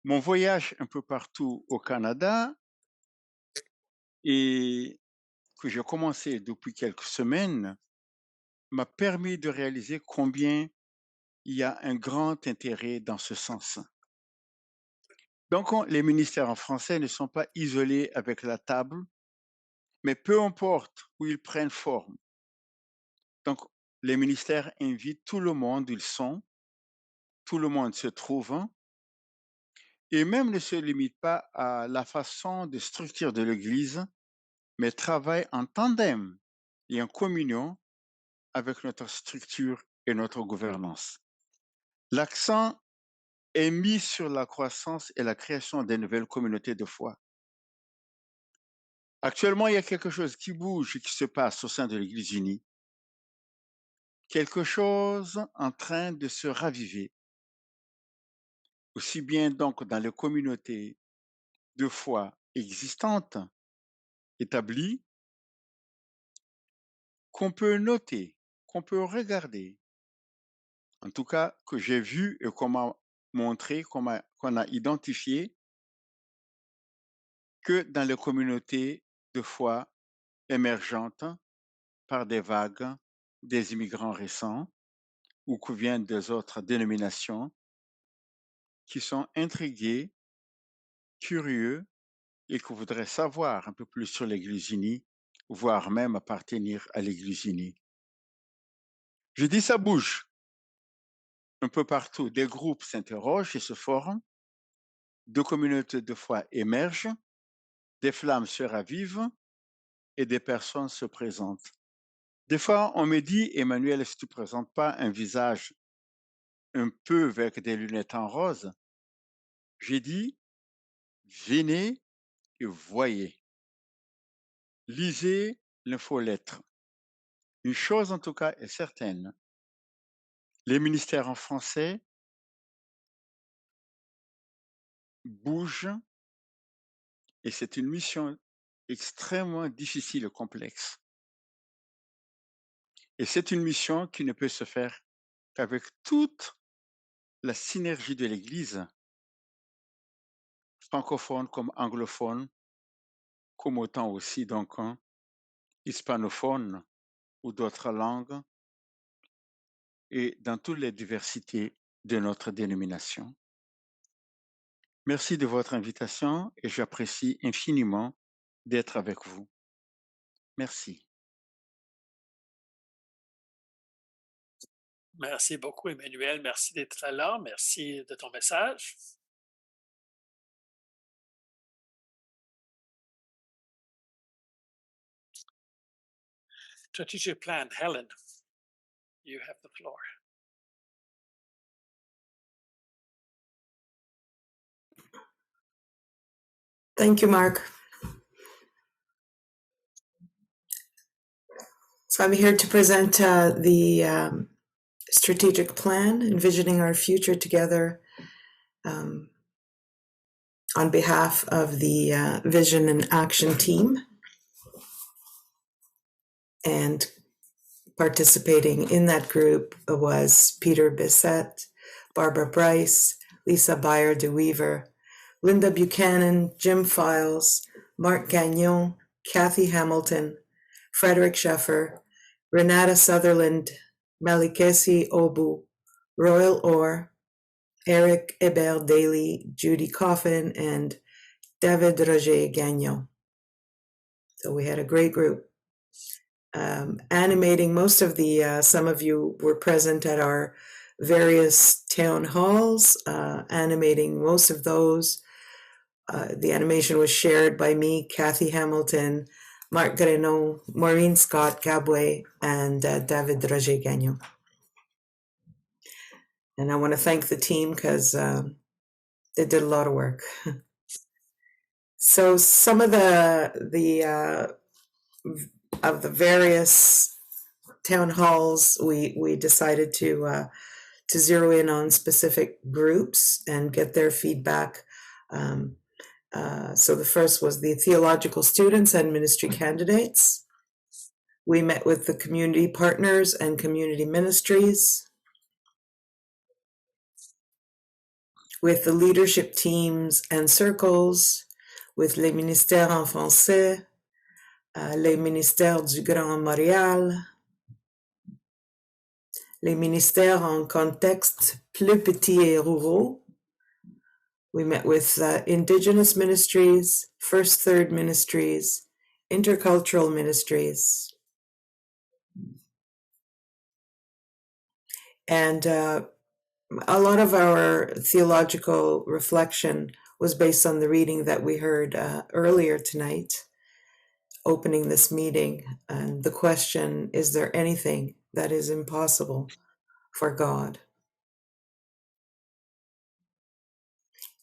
Mon voyage un peu partout au Canada et que j'ai commencé depuis quelques semaines m'a permis de réaliser combien il y a un grand intérêt dans ce sens. Donc, les ministères en français ne sont pas isolés avec la table, mais peu importe où ils prennent forme. Donc, les ministères invitent tout le monde où ils sont, tout le monde se trouve, et même ne se limitent pas à la façon de structure de l'Église, mais travaillent en tandem et en communion avec notre structure et notre gouvernance. L'accent est mis sur la croissance et la création des nouvelles communautés de foi. Actuellement, il y a quelque chose qui bouge et qui se passe au sein de l'Église unie. Quelque chose en train de se raviver. Aussi bien donc dans les communautés de foi existantes, établies, qu'on peut noter, qu'on peut regarder, en tout cas que j'ai vu et qu'on m'a montré, qu'on a identifié, que dans les communautés de foi émergentes par des vagues, des immigrants récents ou qui viennent des autres dénominations, qui sont intrigués, curieux et qui voudraient savoir un peu plus sur l'Église unie, voire même appartenir à l'Église unie. Je dis ça bouge. Un peu partout, des groupes s'interrogent et se forment, deux communautés de foi émergent, des flammes se ravivent et des personnes se présentent. Des fois, on me dit, Emmanuel, si tu ne présentes pas un visage un peu avec des lunettes en rose, j'ai dit, venez et voyez. Lisez l'infolettre. Une chose en tout cas est certaine, les ministères en français bougent et c'est une mission extrêmement difficile et complexe. Et c'est une mission qui ne peut se faire qu'avec toute la synergie de l'Église, francophone comme anglophone, comme autant aussi donc hispanophones ou d'autres langues et dans toutes les diversités de notre dénomination. Merci de votre invitation et j'apprécie infiniment d'être avec vous. Merci. Merci beaucoup, Emmanuel. Merci d'être là. Merci de ton message. Strategic plan, Helen, you have the floor. Thank you, Mark. So I'm here to present the strategic plan, envisioning our future together on behalf of the Vision and Action team. And participating in that group was Peter Bissett, Barbara Bryce, Lisa Beyer de Weaver, Linda Buchanan, Jim Files, Mark Gagnon, Kathy Hamilton, Frederick Sheffer, Renata Sutherland, Malikesi Obu, Royal Orr, Eric Hébert Daly, Judy Coffin, and David Roger Gagnon. So we had a great group. Animating most of the, some of you were present at our various town halls, animating most of those. The animation was shared by me, Kathy Hamilton, Marc Grenon, Maureen Scott Gabway, and David Roger Gagnon. And I want to thank the team because they did a lot of work. So some of the various town halls, we decided to zero in on specific groups and get their feedback. So the first was the theological students and ministry candidates. We met with the community partners and community ministries, with the leadership teams and circles, with les ministères en français, les ministères du Grand Montréal, les ministères en contexte plus petits et ruraux. We met with Indigenous ministries, First Third ministries, intercultural ministries. And a lot of our theological reflection was based on the reading that we heard earlier tonight, opening this meeting. And the question, is there anything that is impossible for God?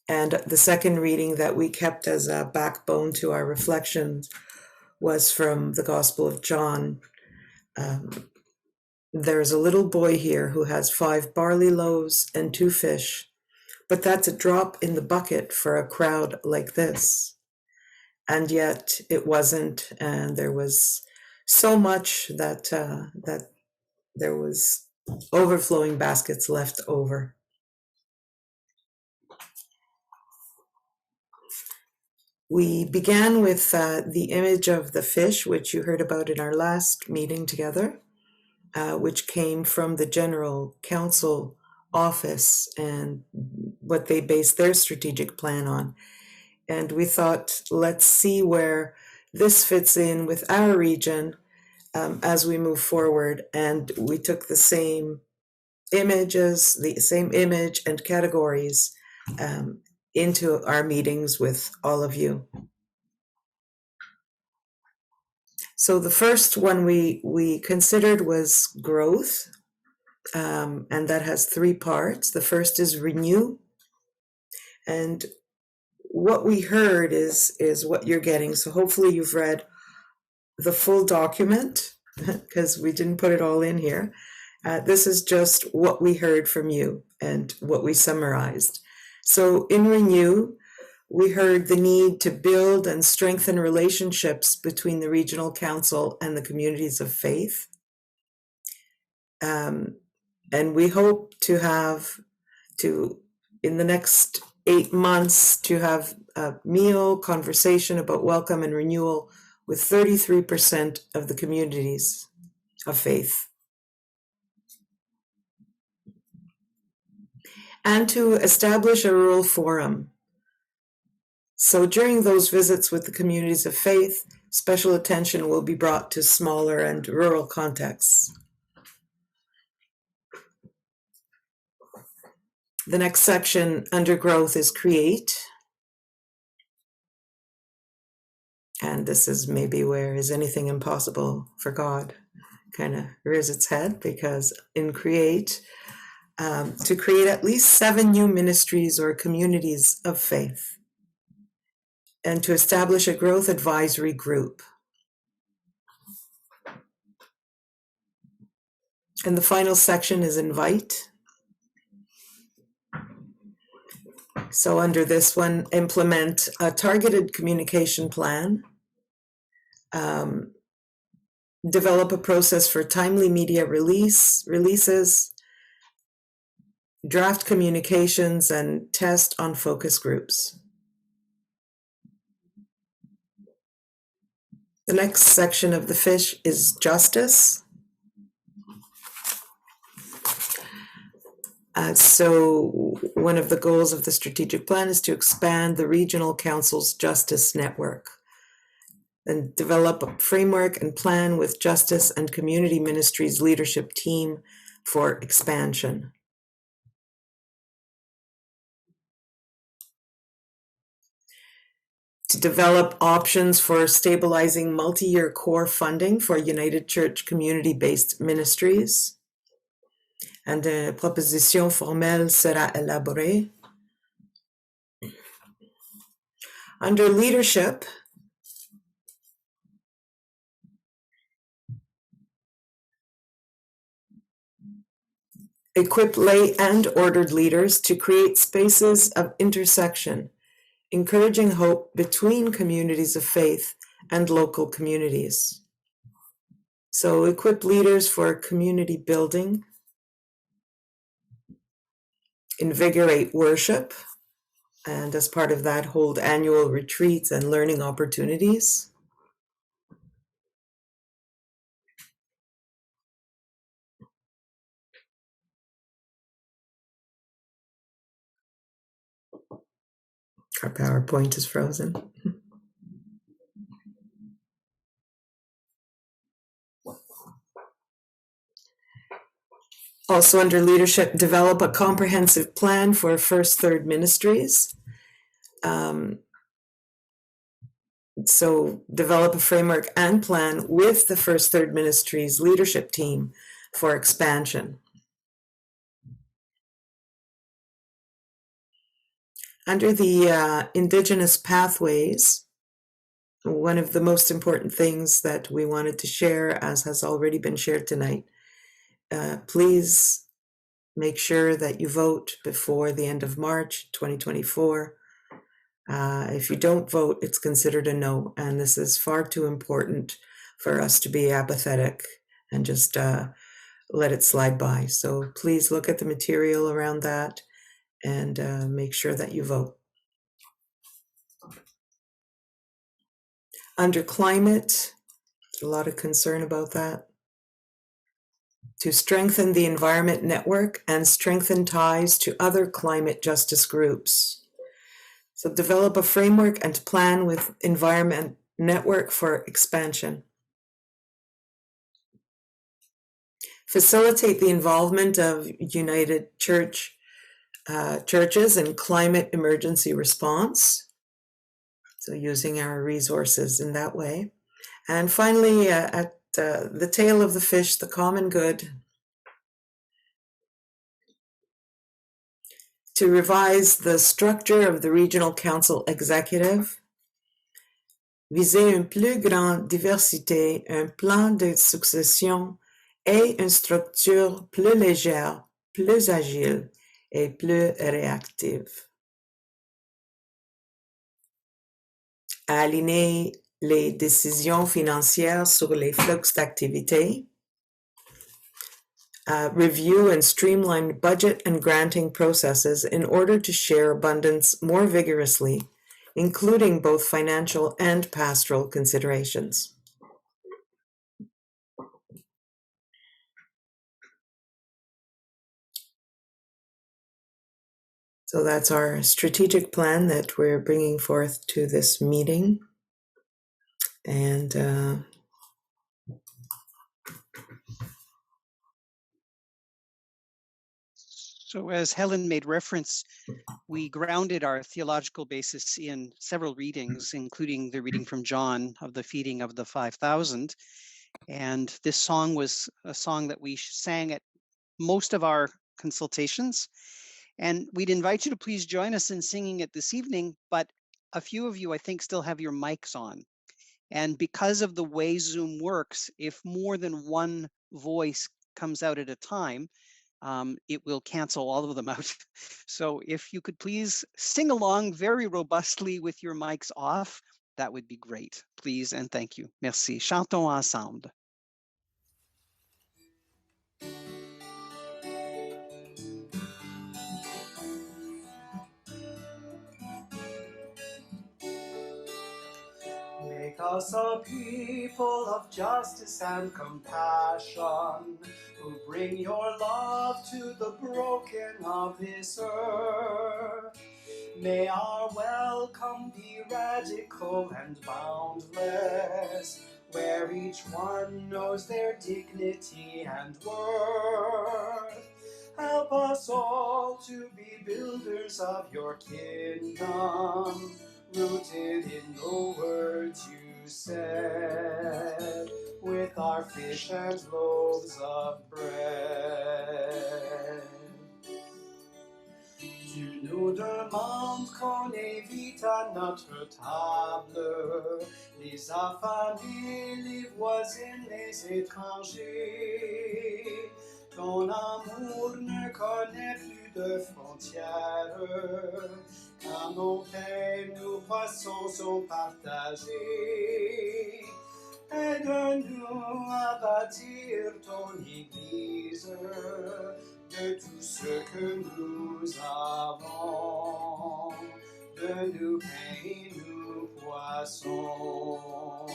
And the second reading that we kept as a backbone to our reflections was from the Gospel of John. There's a little boy here who has 5 barley loaves and 2 fish, but that's a drop in the bucket for a crowd like this. And yet it wasn't, and there was so much that there was overflowing baskets left over. We began with the image of the fish, which you heard about in our last meeting together, which came from the General Council office and what they based their strategic plan on. And we thought, let's see where this fits in with our region as we move forward. And we took the same images, the same image and categories into our meetings with all of you. So the first one we considered was growth, and that has 3 parts. The first is renew, and what we heard is what you're getting. So hopefully you've read the full document, because we didn't put it all in here. This is just what we heard from you and what we summarized. So in renew, we heard the need to build and strengthen relationships between the regional council and the communities of faith. And we hope to have in the next 8 months, to have a meal conversation about welcome and renewal with 33% of the communities of faith. And to establish a rural forum. So during those visits with the communities of faith, special attention will be brought to smaller and rural contexts. The next section under growth is create. And this is maybe where is anything impossible for God kind of rears its head, because in create, to create at least 7 new ministries or communities of faith, and to establish a growth advisory group. And the final section is invite. So under this one, implement a targeted communication plan, develop a process for timely media releases, draft communications, and test on focus groups. The next section of the fish is justice. So one of the goals of the strategic plan is to expand the regional council's justice network and develop a framework and plan with justice and community ministries leadership team for expansion. To develop options for stabilizing multi-year core funding for United Church community-based ministries. And a proposition formelle sera élaborée. Under leadership, equip lay and ordered leaders to create spaces of intersection, encouraging hope between communities of faith and local communities. So equip leaders for community building, invigorate worship, and as part of that, hold annual retreats and learning opportunities. Our PowerPoint is frozen. Also under leadership, develop a comprehensive plan for first third ministries. So develop a framework and plan with the first third ministries leadership team for expansion. Under the Indigenous pathways, one of the most important things that we wanted to share, as has already been shared tonight, please make sure that you vote before the end of March 2024. If you don't vote, it's considered a no, and this is far too important for us to be apathetic and just let it slide by. So please look at the material around that and make sure that you vote. Under climate, there's a lot of concern about that. To strengthen the environment network and strengthen ties to other climate justice groups. So develop a framework and plan with environment network for expansion. Facilitate the involvement of United Church churches in climate emergency response. So using our resources in that way. And finally, at the tail of the fish, the common good. To revise the structure of the Regional Council Executive, viser une plus grande diversité, un plan de succession et une structure plus légère, plus agile et plus réactive. Aligner les décisions financières sur les flux d'activité. Review and streamline budget and granting processes in order to share abundance more vigorously including both financial and pastoral considerations. So that's our strategic plan that we're bringing forth to this meeting. And so as Helen made reference, we grounded our theological basis in several readings, including the reading from John of the feeding of the 5,000. And this song was a song that we sang at most of our consultations. And we'd invite you to please join us in singing it this evening, but a few of you, I think, still have your mics on. And because of the way Zoom works, if more than one voice comes out at a time, it will cancel all of them out. So if you could please sing along very robustly with your mics off, that would be great. Please and thank you. Merci. Chantons ensemble. Make us a people of justice and compassion, who bring your love to the broken of this earth. May our welcome be radical and boundless, where each one knows their dignity and worth. Help us all to be builders of your kingdom, rooted in the words you said, with our fish and loaves of bread. Tu nous demandes qu'on invite à notre table les affamés, les voisins, les étrangers. Ton amour ne connaît plus de frontières, car nos pains, nos poissons sont partagés. Aide-nous à bâtir ton Église de tout ce que nous avons, de nos pains et nos poissons.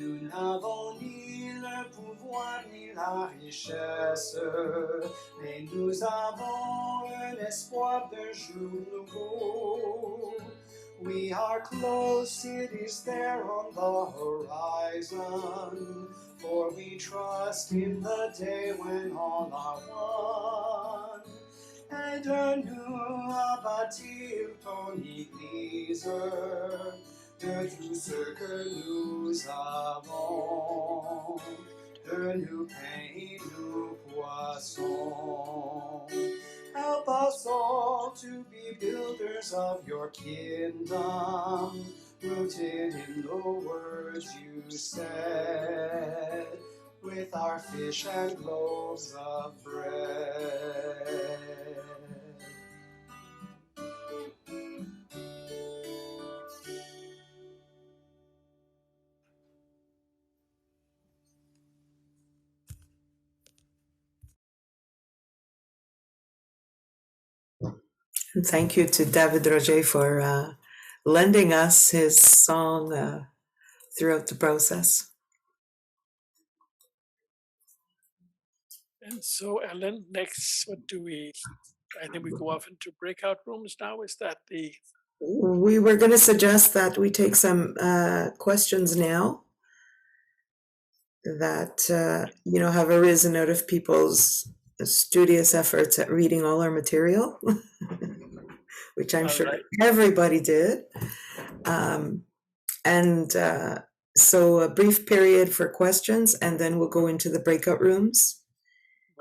Nous n'avons ni le pouvoir ni la richesse, mais nous avons un espoir d'un jour nouveau. We are close, it is there on the horizon, for we trust in the day when all are one. Aide-nous à bâtir ton Église de tout ce que nous avons, de nos pains et nos poissons. Help us all to be builders of your kingdom, rooted in the words you said, with our fish and loaves of bread. And thank you to David Roger for lending us his song throughout the process. And so, Ellen, next, what do we? I think we go off into breakout rooms now. Is that the? We were going to suggest that we take some questions now that have arisen out of people's studious efforts at reading all our material, which I'm sure everybody did. So a brief period for questions, and then we'll go into the breakout rooms.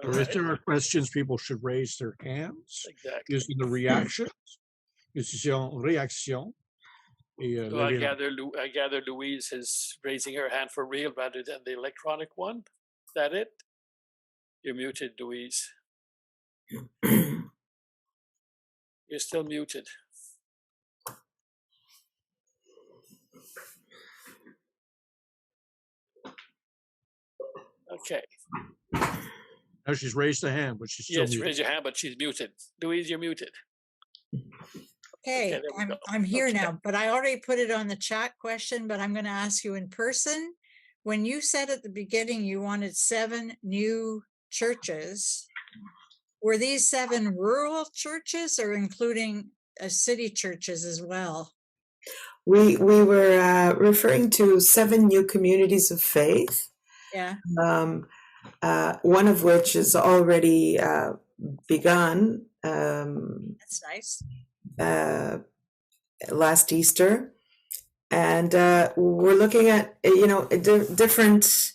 So if there are questions, people should raise their hands using the reactions. Réaction. So I gather Louise is raising her hand for real rather than the electronic one. Is that it? You're muted, Louise. You're still muted. Okay. Now she's raised the hand, but she's still muted. Raise your hand, but she's muted. Louise, you're muted. Okay, there we go. I'm here Okay. now, but I already put it on the chat question, but I'm going to ask you in person. When you said at the beginning you wanted 7 new churches, were these 7 rural churches or including city churches as well? We were referring to 7 new communities of faith. Yeah. One of which is already begun. That's nice. Last Easter, and we're looking at different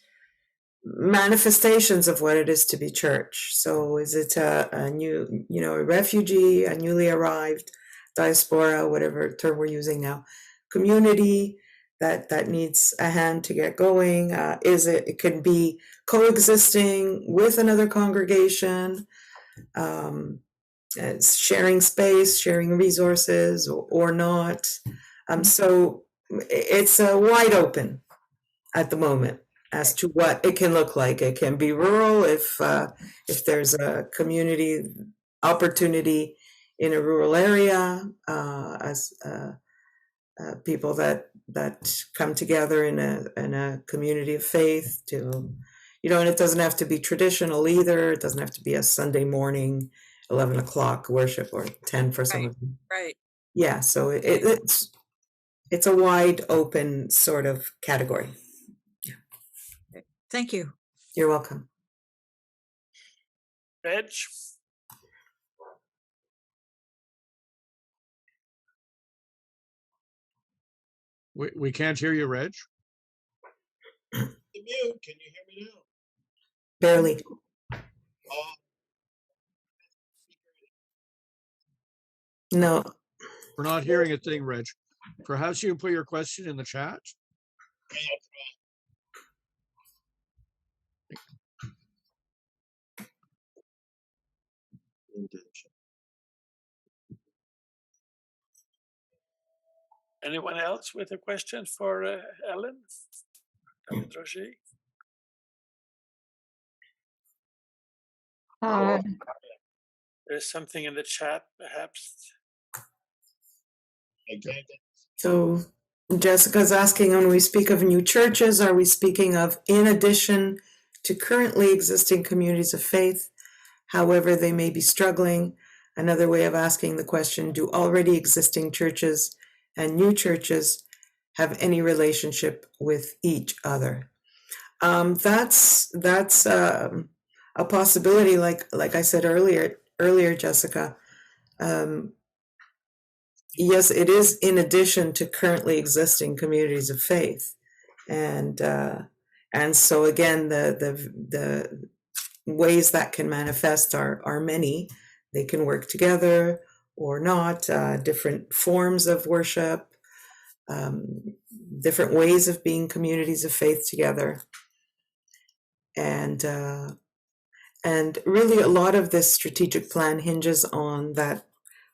manifestations of what it is to be church. So is it a new, a refugee, a newly arrived, diaspora, whatever term we're using now, community that needs a hand to get going? It could be coexisting with another congregation, sharing space, sharing resources, or not. So it's wide open at the moment as to what it can look like. It can be rural if there's a community opportunity in a rural area, as people that come together in a community of faith to, and it doesn't have to be traditional either. It doesn't have to be a Sunday morning 11 o'clock worship or 10 for some of them. Right. Yeah, so it's a wide open sort of category. Thank you. You're welcome. Reg? We can't hear you, Reg. Can you hear me now? Barely. No. We're not hearing a thing, Reg. Perhaps you can put your question in the chat. Anyone else with a question for Ellen? David Roger? There's something in the chat, perhaps. So Jessica's asking, when we speak of new churches, are we speaking of in addition to currently existing communities of faith, however they may be struggling? Another way of asking the question, do already existing churches and new churches have any relationship with each other? That's a possibility. Like I said earlier, Jessica. Yes, it is in addition to currently existing communities of faith, and so again, the ways that can manifest are many. They can work together or not. Different forms of worship, different ways of being communities of faith together, and really a lot of this strategic plan hinges on that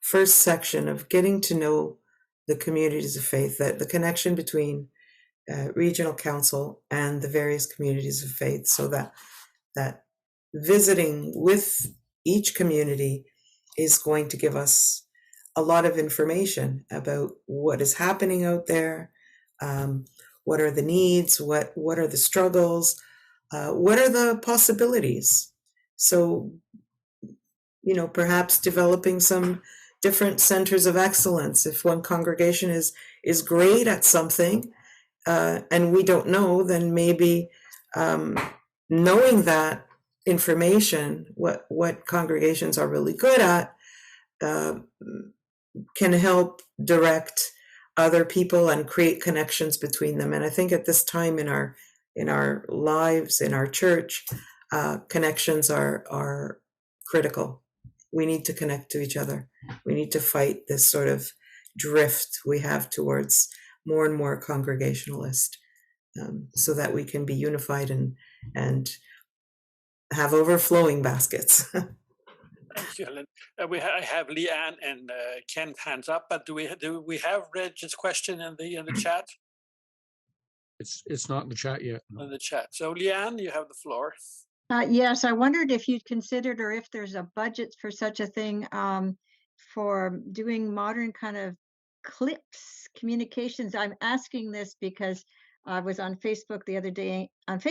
first section of getting to know the communities of faith, that the connection between regional council and the various communities of faith, so that visiting with each community is going to give us a lot of information about what is happening out there, what are the needs, what are the struggles, what are the possibilities. So, perhaps developing some different centers of excellence. If one congregation is great at something, and we don't know, then maybe knowing that information, what congregations are really good at, can help direct other people and create connections between them. And I think at this time in our lives, in our church, connections are critical. We need to connect to each other. We need to fight this sort of drift we have towards more and more congregationalist, so that we can be unified and have overflowing baskets. Thank you, Helen. I have Leanne and Ken hands up, but do we have Reg's question in the chat? It's not in the chat yet. No. In the chat. So Leanne, you have the floor. Yes, I wondered if you'd considered, or if there's a budget for such a thing, for doing modern kind of clips, communications. I'm asking this because I was on Facebook the other day and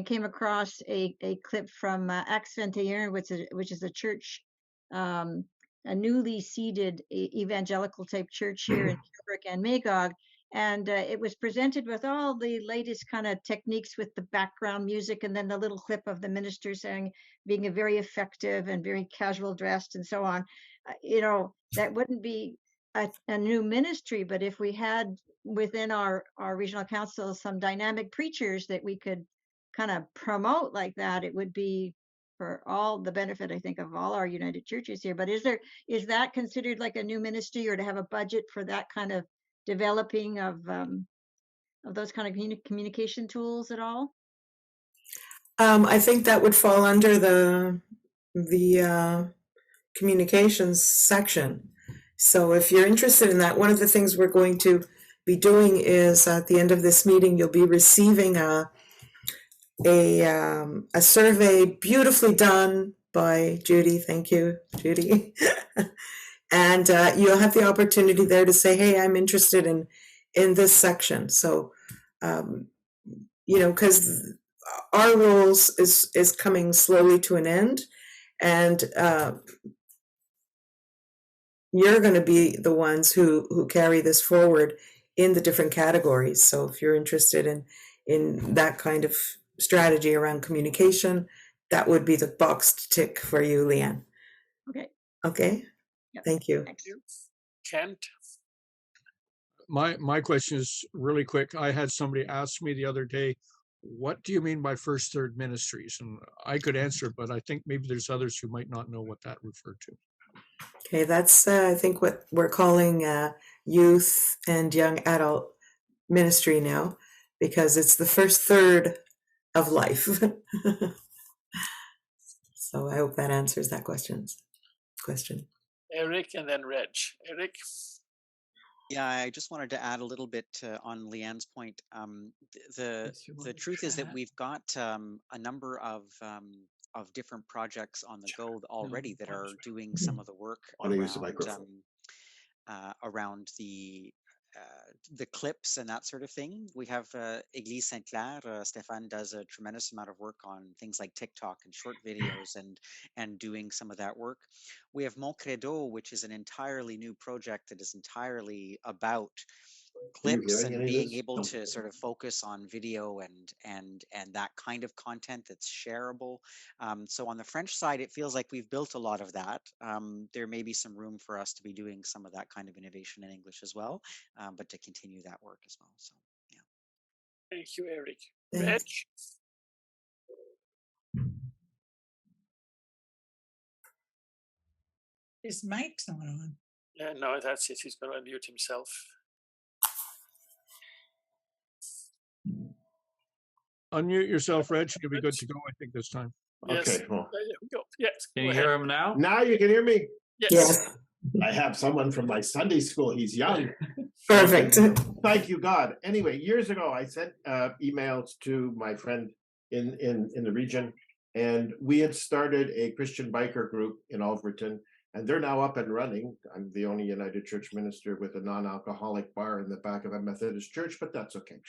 came across a clip from Acts 21, which is a church, a newly seeded evangelical type church here in Sherbrooke and Magog. And it was presented with all the latest kind of techniques with the background music, and then the little clip of the minister saying, being a very effective and very casual dressed and so on. That wouldn't be a new ministry, but if we had within our regional council some dynamic preachers that we could kind of promote like that, it would be for all the benefit, I think, of all our United Churches here. But is that considered like a new ministry, or to have a budget for that kind of developing of those kind of communication tools at all? I think that would fall under the communications section. So if you're interested in that, one of the things we're going to be doing is at the end of this meeting, you'll be receiving a survey beautifully done by Judy. Thank you, Judy. And you'll have the opportunity there to say, hey, I'm interested in this section. So, because our roles is coming slowly to an end, and you're going to be the ones who carry this forward in the different categories. So if you're interested in that kind of strategy around communication, that would be the box to tick for you, Leanne. Okay. Yep. Thank you. Thank you. Kent? My question is really quick. I had somebody ask me the other day, what do you mean by first, third ministries? And I could answer, but I think maybe there's others who might not know what that referred to. Okay, that's I think what we're calling youth and young adult ministry now, because it's the first third of life. So I hope that answers that question. Eric and then Reg. Eric? Yeah, I just wanted to add a little bit on Leanne's point. The truth is that we've got a number of different projects on the go already that are doing some of the work around the clips and that sort of thing. We have Église Sainte-Claire. Stéphane does a tremendous amount of work on things like TikTok and short videos and doing some of that work. We have Mon Credo, which is an entirely new project that is entirely about clips and being able to sort of focus on video and that kind of content that's shareable. So on the French side, it feels like we've built a lot of that. There may be some room for us to be doing some of that kind of innovation in English as well, but to continue that work as well. So yeah. Thank you, Eric. Reg? His mic's not on. Yeah, no, that's it. He's going to unmute himself. Unmute yourself, Reg. You'll be good to go, I think, this time. Yes. Okay, well. There we go. Yes. Can you hear him now? Now you can hear me? Yes. I have someone from my Sunday school. He's young. Perfect. Thank you, God. Anyway, years ago, I sent emails to my friend in the region, and we had started a Christian biker group in Alverton, and they're now up and running. I'm the only United Church minister with a non-alcoholic bar in the back of a Methodist church, but that's okay.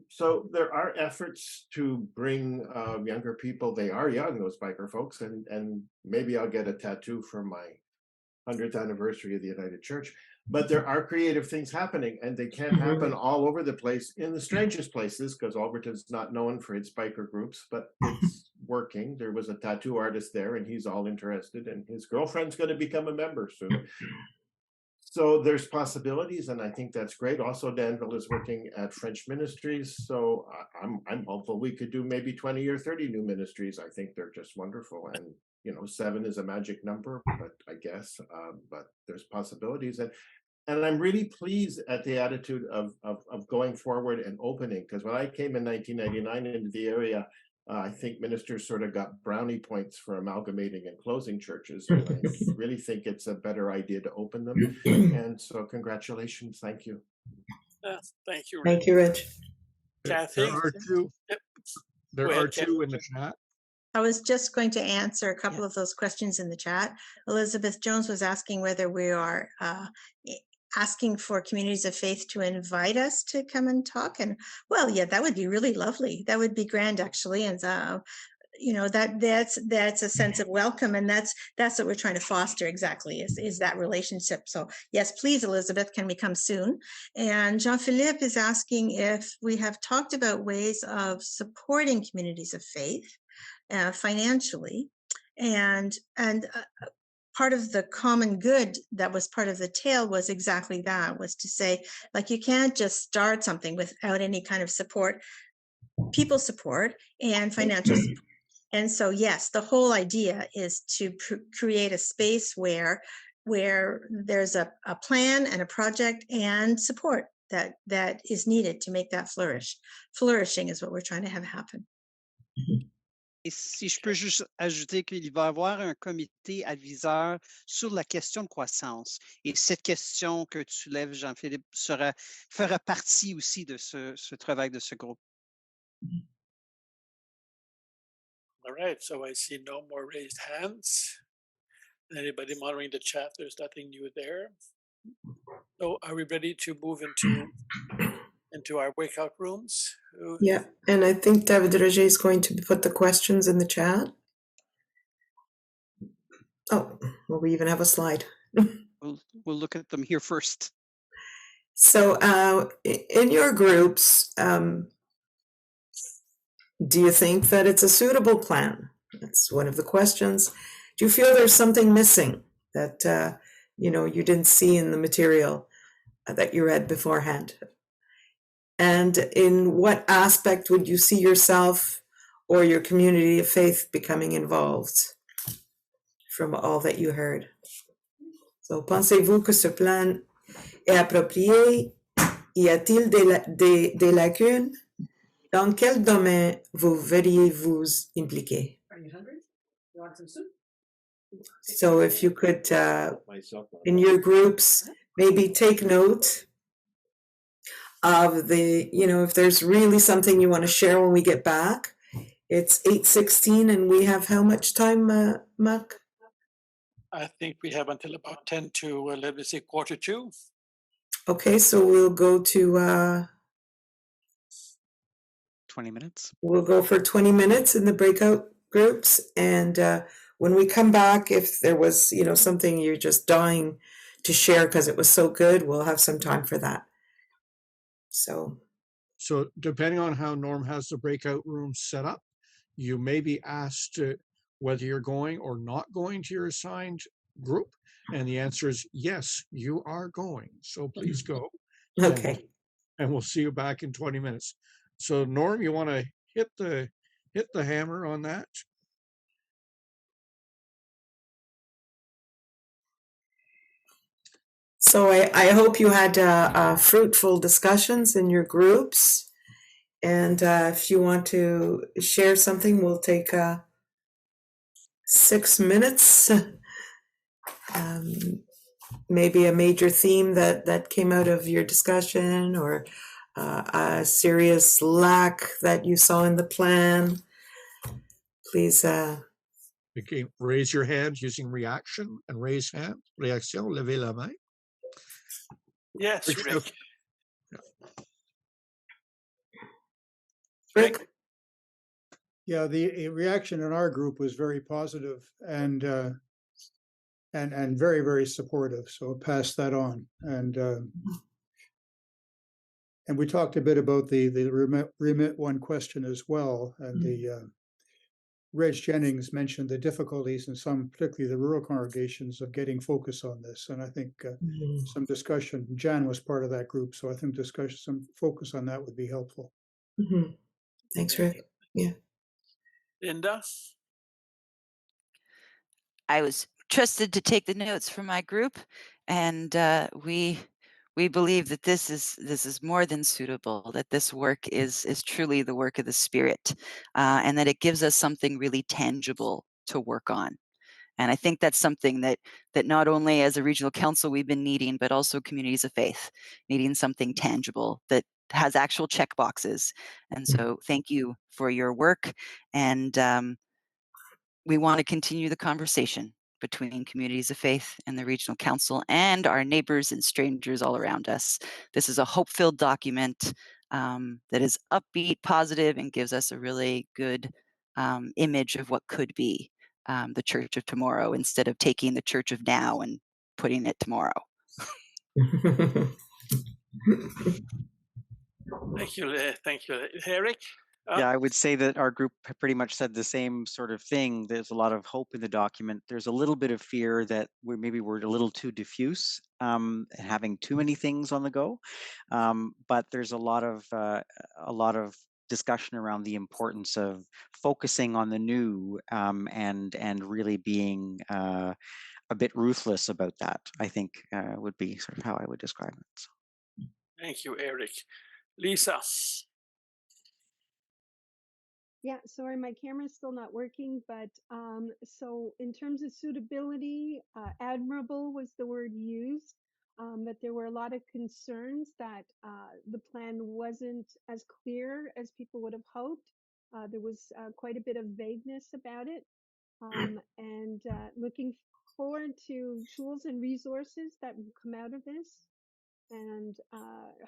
So there are efforts to bring younger people. They are young, those biker folks, and maybe I'll get a tattoo for my 100th anniversary of the United Church. But there are creative things happening, and they can happen all over the place in the strangest places, because Alberton's not known for its biker groups, but it's working. There was a tattoo artist there, and he's all interested, and his girlfriend's going to become a member soon. So there's possibilities, and I think that's great. Also, Danville is working at French ministries, so I'm hopeful we could do maybe 20 or 30 new ministries. I think they're just wonderful, and 7 is a magic number, but I guess, but there's possibilities, and I'm really pleased at the attitude of going forward and opening, because when I came in 1999 into the area, I think ministers sort of got brownie points for amalgamating and closing churches. And I really think it's a better idea to open them. And so congratulations. Thank you. Thank you, Rich. Thank you, Rich. Kathy? There are two in the chat. I was just going to answer a couple of those questions in the chat. Elizabeth Jones was asking whether we are asking for communities of faith to invite us to come and talk. And well, yeah, that would be really lovely. That would be grand, actually. And you know, that's a sense of welcome, and that's what we're trying to foster exactly, is that relationship. So yes, please, Elizabeth, can we come soon? And Jean-Philippe is asking if we have talked about ways of supporting communities of faith financially, and part of the common good that was part of the tale was exactly that, was to say, like, you can't just start something without any kind of support, people support and financial support. And so, yes, the whole idea is to create a space where there's a plan and a project and support that is needed to make that flourish. Flourishing is what we're trying to have happen. Et si je peux juste ajouter qu'il va y avoir un comité aviseur sur la question de croissance. Et cette question que tu lèves, Jean-Philippe, fera partie aussi de ce travail de ce groupe. All right, so I see no more raised hands. Anybody monitoring the chat? There's nothing new there. So are we ready to move into our breakout rooms? Yeah, and I think David Roger is going to put the questions in the chat. Oh, well, we even have a slide. We'll look at them here first. So in your groups, do you think that it's a suitable plan? That's one of the questions. Do you feel there's something missing that you know, you didn't see in the material that you read beforehand? And in what aspect would you see yourself or your community of faith becoming involved from all that you heard? So, pensez-vous que ce plan est approprié? Y a-t-il des lacunes? Dans quel domaine vous verriez-vous impliquer? Are you hungry? You want some soup? So if you could, in your groups, maybe take note of the, you know, if there's really something you want to share when we get back. It's 8:16 and we have how much time, Mark? I think we have until about 10 to, let me see, 1:45. Okay, so we'll go to 20 minutes. We'll go for 20 minutes in the breakout groups, and when we come back, if there was, you know, something you're just dying to share because it was so good, we'll have some time for that. So depending on how Norm has the breakout room set up, you may be asked whether you're going or not going to your assigned group, and the answer is yes, you are going. So please go. Okay. And we'll see you back in 20 minutes. So Norm, you want to hit the hammer on that? So I hope you had fruitful discussions in your groups. And if you want to share something, we'll take 6 minutes. Maybe a major theme that came out of your discussion, or a serious lack that you saw in the plan. Please. Okay, raise your hand using reaction and raise hand. Réaction, levez la main. Yes, Rick. Rick? Yeah, the reaction in our group was very positive and very, very supportive. So pass that on. And we talked a bit about the remit one question as well. And the Reg Jennings mentioned the difficulties in some, particularly the rural congregations, of getting focus on this. And I think some discussion, Jan was part of that group, so I think some focus on that would be helpful. Mm-hmm. Thanks, Rick. Yeah. Linda? I was trusted to take the notes from my group, and we believe that this is more than suitable, that this work is truly the work of the Spirit, and that it gives us something really tangible to work on. And I think that's something that not only as a regional council we've been needing, but also communities of faith, needing something tangible that has actual check boxes. And so thank you for your work. And we want to continue the conversation between communities of faith and the regional council and our neighbors and strangers all around us. This is a hope-filled document that is upbeat, positive, and gives us a really good image of what could be the church of tomorrow, instead of taking the church of now and putting it tomorrow. Thank you, Eric. Yeah, I would say that our group pretty much said the same sort of thing. There's a lot of hope in the document. There's a little bit of fear that maybe we're a little too diffuse, having too many things on the go. But there's a lot of discussion around the importance of focusing on the new and really being a bit ruthless about that, I think would be sort of how I would describe it. So. Thank you, Eric. Lisa. Yeah, sorry, my camera's still not working, but so in terms of suitability, admirable was the word used, but there were a lot of concerns that the plan wasn't as clear as people would have hoped. There was quite a bit of vagueness about it, and looking forward to tools and resources that will come out of this. And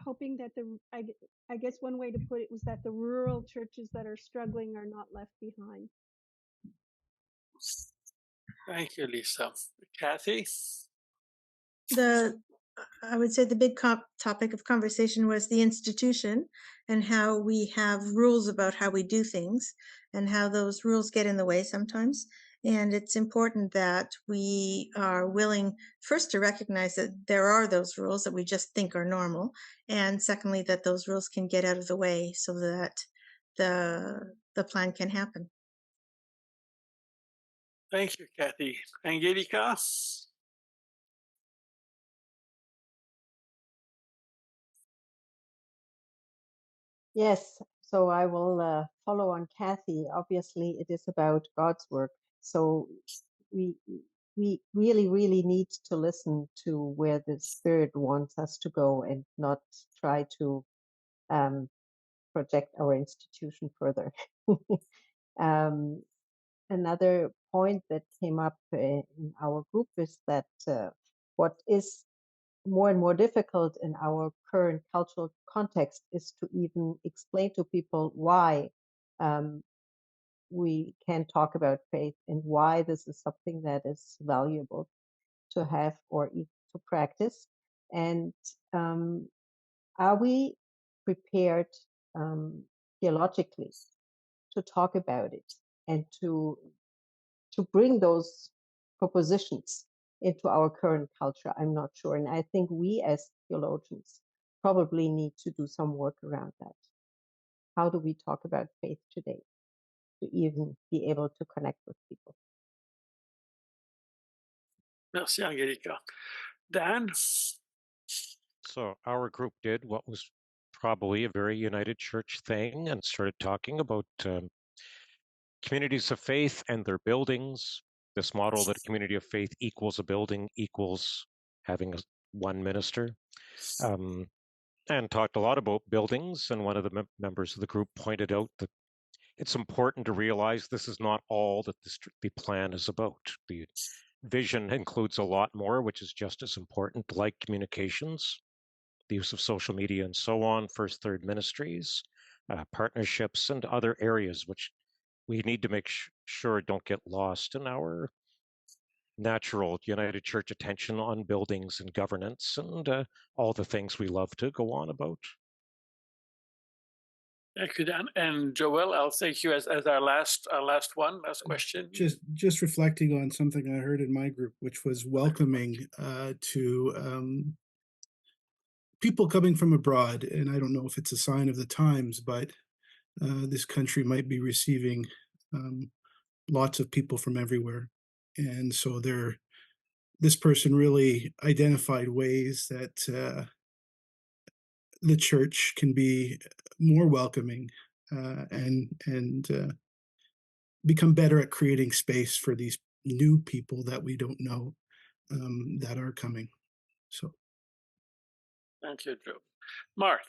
hoping that I guess one way to put it was that the rural churches that are struggling are not left behind. Thank you, Lisa. Kathy? I would say the big topic of conversation was the institution and how we have rules about how we do things and how those rules get in the way sometimes. And it's important that we are willing first to recognize that there are those rules that we just think are normal. And secondly, that those rules can get out of the way so that the plan can happen. Thank you, Kathy. Angelica? Yes, so I will follow on Kathy. Obviously, it is about God's work. So we really need to listen to where the Spirit wants us to go and not try to project our institution further. Another point that came up in our group is that what is more and more difficult in our current cultural context is to even explain to people why we can talk about faith and why this is something that is valuable to have or even to practice. And are we prepared theologically to talk about it and to bring those propositions into our current culture? I'm not sure. And I think we as theologians probably need to do some work around that. How do we talk about faith today to even be able to connect with people? Merci, Angelica. Dan? So our group did what was probably a very United Church thing and started talking about communities of faith and their buildings. This model that a community of faith equals a building equals having one minister. And talked a lot about buildings. And one of the members of the group pointed out that it's important to realize this is not all that the plan is about. The vision includes a lot more, which is just as important, like communications, the use of social media and so on, first, third ministries, partnerships, and other areas which we need to make sure don't get lost in our natural United Church attention on buildings and governance and all the things we love to go on about. Thank you, Dan. And Joel, I'll thank you as our last question. Just reflecting on something I heard in my group, which was welcoming to people coming from abroad. And I don't know if it's a sign of the times, but this country might be receiving lots of people from everywhere. And so this person really identified ways that the church can be more welcoming and become better at creating space for these new people that we don't know that are coming. So, thank you, Joe. Mark.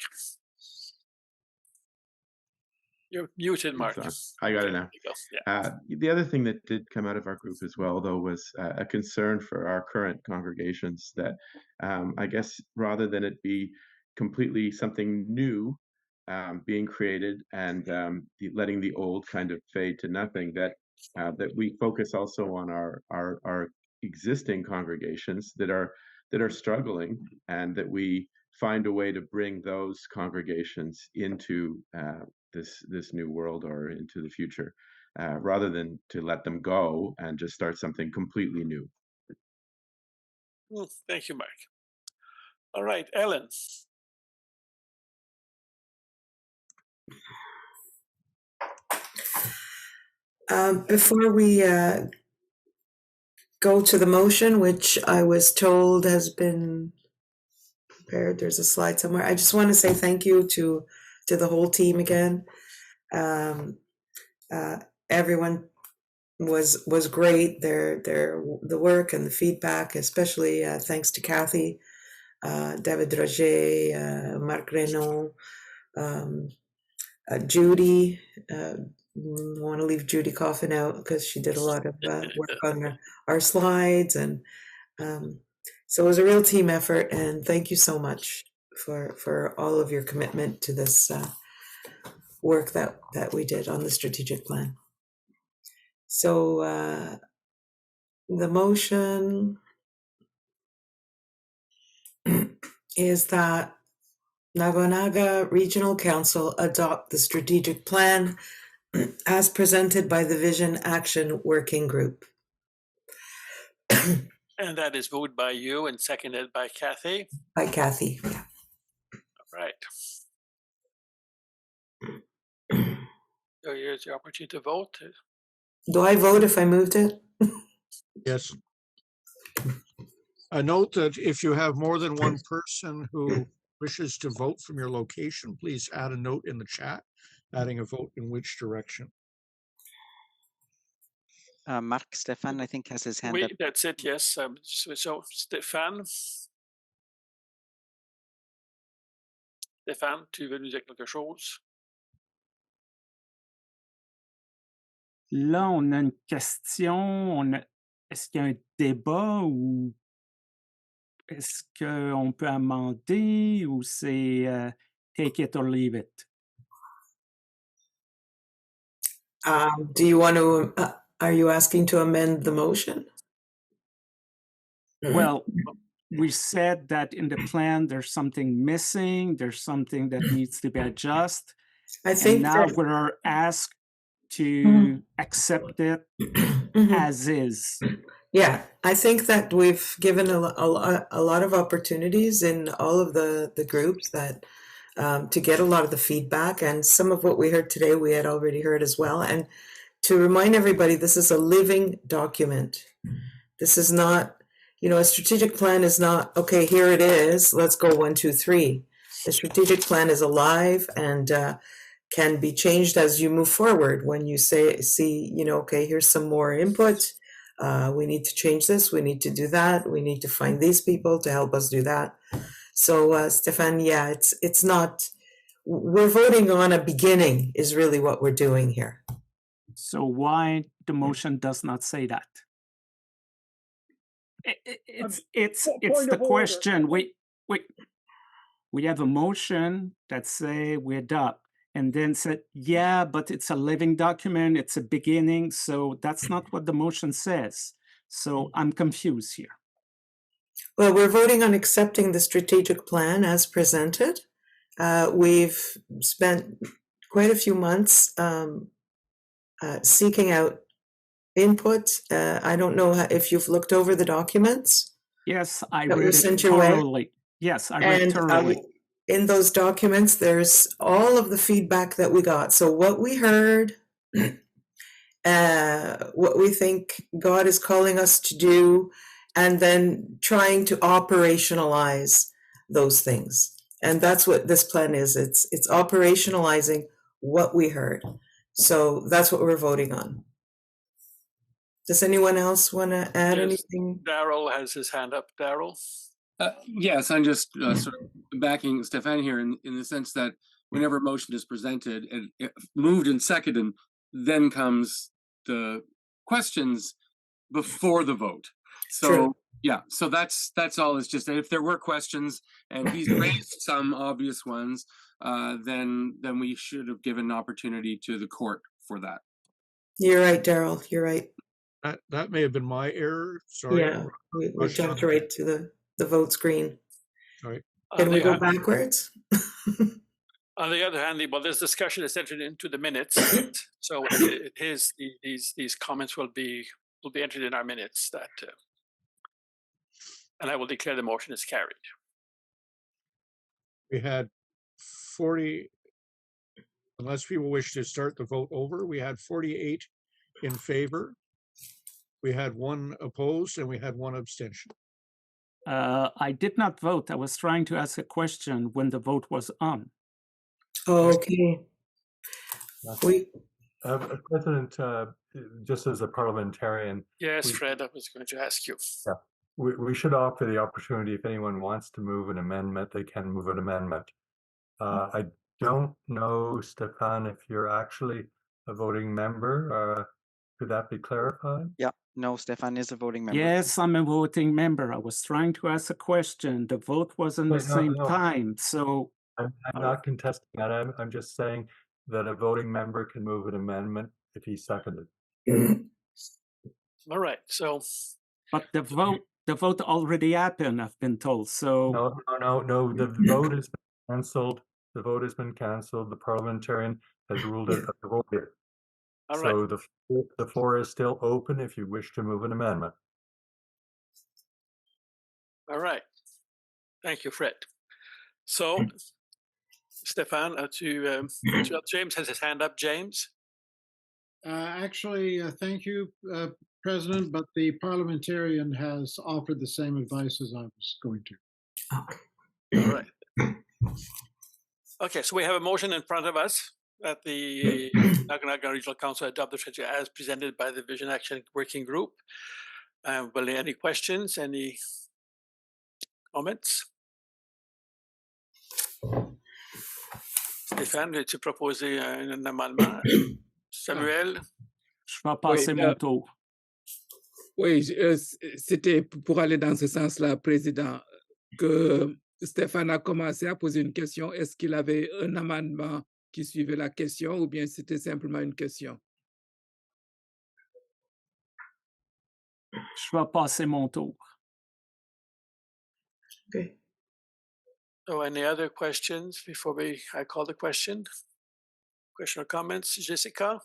You're muted, Mark. I got it now. There you go. Yeah. The other thing that did come out of our group as well, though, was a concern for our current congregations that I guess rather than it be completely something new being created and letting the old kind of fade to nothing, that we focus also on our existing congregations that are struggling, and that we find a way to bring those congregations into this new world or into the future, rather than to let them go and just start something completely new. Well, thank you, Mark. All right, Ellen. Before we go to the motion, which I was told has been prepared, there's a slide somewhere. I just want to say thank you to the whole team again. Everyone was great. The work and the feedback, especially thanks to Kathy, David Roger, Marc Renaud, Judy. Want to leave Judy Coffin out because she did a lot of work on our slides, and so it was a real team effort. And thank you so much for all of your commitment to this work that we did on the strategic plan. So the motion is that Nakonha Regional Council adopt the strategic plan as presented by the Vision Action Working Group. And that is moved by you and seconded by Kathy. By Kathy. All right. So here's your opportunity to vote. Do I vote if I moved it? Yes. A note that if you have more than one person who wishes to vote from your location, please add a note in the chat, adding a vote in which direction. Mark Stéphane, I think, has his hand Oui, up. that's it, yes. So Stéphane. Stéphane, tu veux nous dire quelque chose? Là, on a une question. Est-ce qu'il y a un débat ou est-ce qu'on peut amender ou c'est take it or leave it? Do you want to, are you asking to amend the motion? Well, we said that in the plan there's something missing, there's something that needs to be adjusted. I think and now that, we're asked to accept it as is. Yeah, I think that we've given a lot of opportunities in all of the groups that to get a lot of the feedback, and some of what we heard today we had already heard as well. And to remind everybody, this is a living document. This is not, a strategic plan is not, okay, here it is, let's go 1, 2, 3. The strategic plan is alive and can be changed as you move forward. When you see, okay, here's some more input. We need to change this. We need to do that. We need to find these people to help us do that. So, Stéphane, yeah, it's not. We're voting on a beginning. Is really what we're doing here. So why the motion does not say that? It's the question. We have a motion that say we adopt, and then said, yeah, but it's a living document. It's a beginning. So that's not what the motion says. So I'm confused here. Well, we're voting on accepting the strategic plan as presented. We've spent quite a few months seeking out input. I don't know if you've looked over the documents. Yes, I read it thoroughly. Yes, I read thoroughly. In those documents, there's all of the feedback that we got. So what we heard, what we think God is calling us to do, and then trying to operationalize those things. And that's what this plan is. It's operationalizing what we heard. So that's what we're voting on. Does anyone else want to add anything? Daryl has his hand up. Daryl? Yes, I'm just sort of backing Stéphane here in the sense that whenever a motion is presented and moved and seconded, then comes the questions before the vote. So True. yeah, so that's all. It's just that if there were questions and he's raised some obvious ones, then we should have given an opportunity to the court for that. You're right, Daryl. You're right. That may have been my error. Sorry. Yeah, we jumped right to the vote screen. Sorry. Can we go backwards? On the other hand, well, this discussion is entered into the minutes, so these comments will be entered in our minutes. That, and I will declare the motion is carried. We had 40, unless people wish to start the vote over, we had 48 in favor. We had 1 opposed and we had 1 abstention. I did not vote. I was trying to ask a question when the vote was on. Okay. President, just as a parliamentarian. Yes, Fred, I was going to ask you. Yeah, we should offer the opportunity, if anyone wants to move an amendment, they can move an amendment. I don't know, Stefan, if you're actually a voting member. Could that be clarified? Yeah, no, Stefan is a voting member. Yes, I'm a voting member. I was trying to ask a question. The vote was in the same time, so. I'm not contesting that. I'm just saying that a voting member can move an amendment if he's seconded. All right, so. But the vote already happened, I've been told, so. No, the vote has been cancelled. The vote has been cancelled. The parliamentarian has ruled it voted. All so right. the floor is still open if you wish to move an amendment. All right. Thank you, Fred. So, Stefan, James has his hand up. James? Actually, thank you, President, but the parliamentarian has offered the same advice as I was going to. All right. Okay, so we have a motion in front of us that the Nakonha Regional Council adopt the strategy as presented by the Vision Action Working Group. Will there any questions, any comments? Stéphane, veux-tu proposer un amendement? Samuel? Je vais passer mon tour. Oui, c'était pour aller dans ce sens-là, Président, que Stéphane a commencé à poser une question. Est-ce qu'il avait un amendement qui suivait la question ou bien c'était simplement une question? Je vais passer mon tour. Okay. So any other questions before I call the question? Question or comments? Jessica?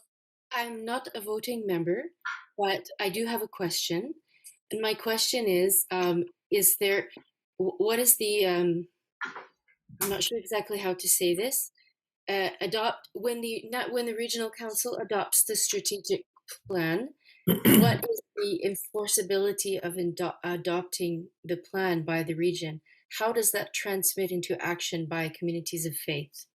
I'm not a voting member, but I do have a question. And my question is there, what is the, I'm not sure exactly how to say this, when the regional council adopts the strategic plan, what is the enforceability of adopting the plan by the region? How does that transmit into action by communities of faith?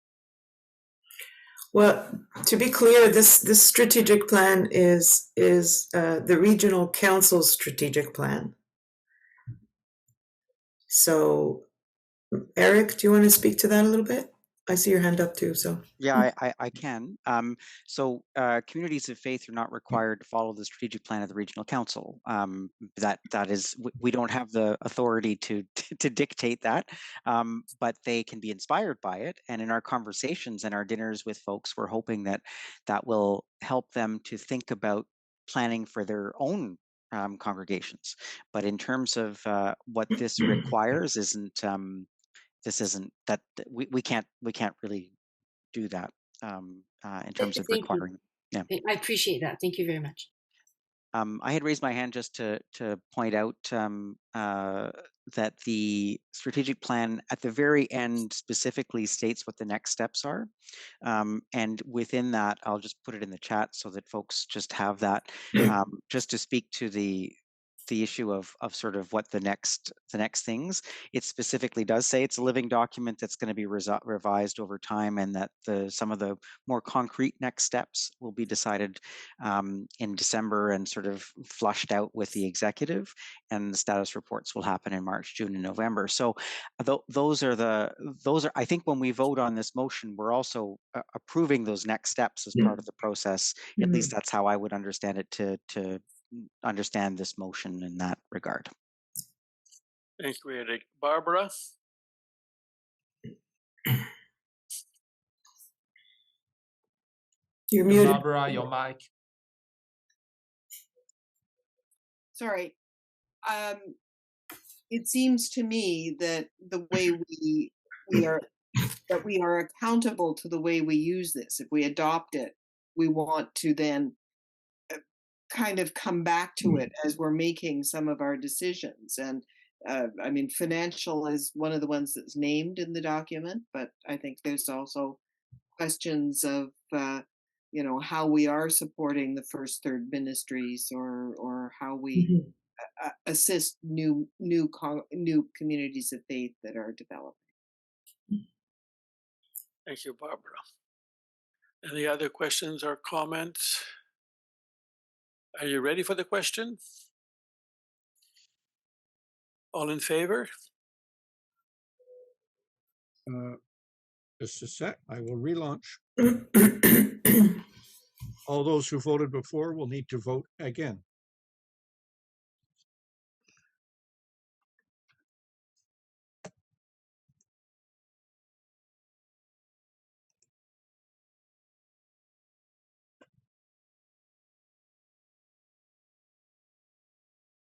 Well, to be clear, this strategic plan is the regional council's strategic plan. So, Eric, do you want to speak to that a little bit? I see your hand up too. So yeah, I can. So communities of faith are not required to follow the strategic plan of the regional council. That is, we don't have the authority to dictate that, but they can be inspired by it. And in our conversations and our dinners with folks, we're hoping that will help them to think about planning for their own congregations. But in terms of what this requires, this isn't that we can't really do that in terms of requiring. Yeah, I appreciate that. Thank you very much. I had raised my hand just to point out that the strategic plan at the very end specifically states what the next steps are, and within that, I'll just put it in the chat so that folks just have that. Just to speak to the the issue of sort of what the next things. It specifically does say it's a living document that's going to be revised over time, and that some of the more concrete next steps will be decided in December and sort of flushed out with the executive, and the status reports will happen in March, June, and November. So those are I think when we vote on this motion, we're also approving those next steps as part of the process. At least that's how I would understand it to understand this motion in that regard. Thank you, Eric. Barbara? You're muted. Barbara, your mic. Sorry. It seems to me that the way we are accountable to the way we use this. If we adopt it, we want to then kind of come back to it as we're making some of our decisions. And I mean, financial is one of the ones that's named in the document, but I think there's also questions of how we are supporting the first, third ministries, or how we assist new communities of faith that are developing. Thank you, Barbara. Any other questions or comments? Are you ready for the question? All in favor? Just a sec, I will relaunch. All those who voted before will need to vote again.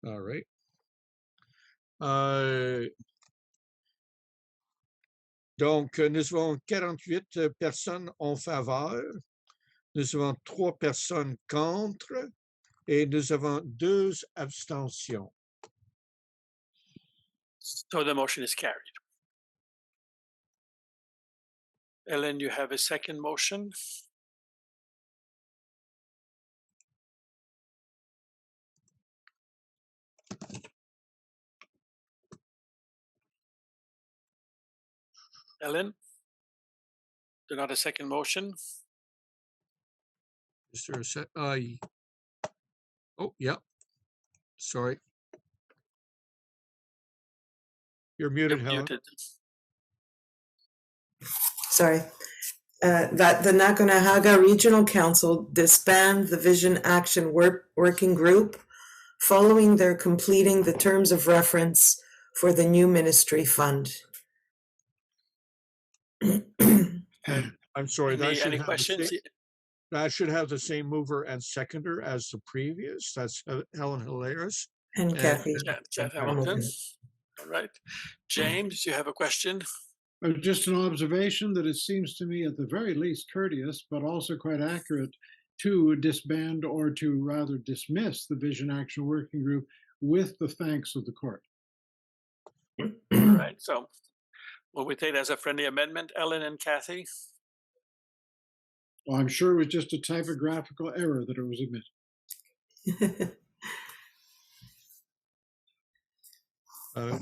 All right. Donc, nous avons 48 personnes en faveur, nous avons 3 personnes contre et nous avons 2 abstentions. So the motion is carried. Ellen, you have a second motion? Ellen, do not a second motion? Is there a set? Oh, yeah. Sorry. You're muted, Helen. Muted. Sorry. That the Nakonha Regional Council disband the Vision Action Working Group following their completing the terms of reference for the new ministry fund. I'm sorry, Any questions? That should have the same mover and seconder as the previous. That's Helen Hilaris. And Kathy. Hamilton. All right. James, you have a question? Just an observation that it seems to me at the very least courteous, but also quite accurate, to disband or to rather dismiss the Vision Action Working Group with the thanks of the court. All right. So will we take it as a friendly amendment, Ellen and Kathy? Well, I'm sure it was just a typographical error that it was omitted.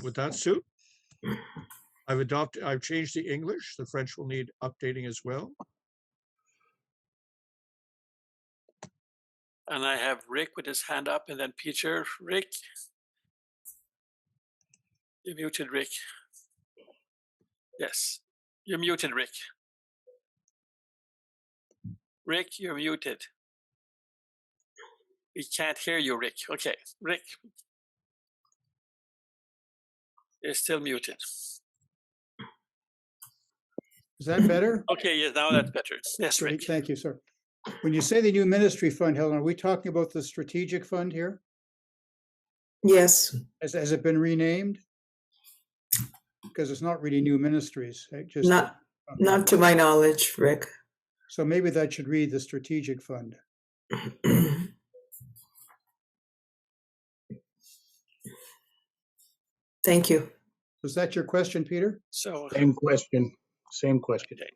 Would that suit? I've changed the English. The French will need updating as well. And I have Rick with his hand up, and then Peter. Rick? You're muted, Rick. Yes, you're muted, Rick. Rick, you're muted. We can't hear you, Rick. Okay, Rick. You're still muted. Is that better? Okay, yes, now that's better. Yes, Great, Rick. thank you, sir. When you say the new ministry fund, Helen, are we talking about the strategic fund here? Yes. Has it been renamed? Because it's not really new ministries. Just not to my knowledge, Rick. So maybe that should read the strategic fund. Thank you. Was that your question, Peter? So same question. Same question. Okay.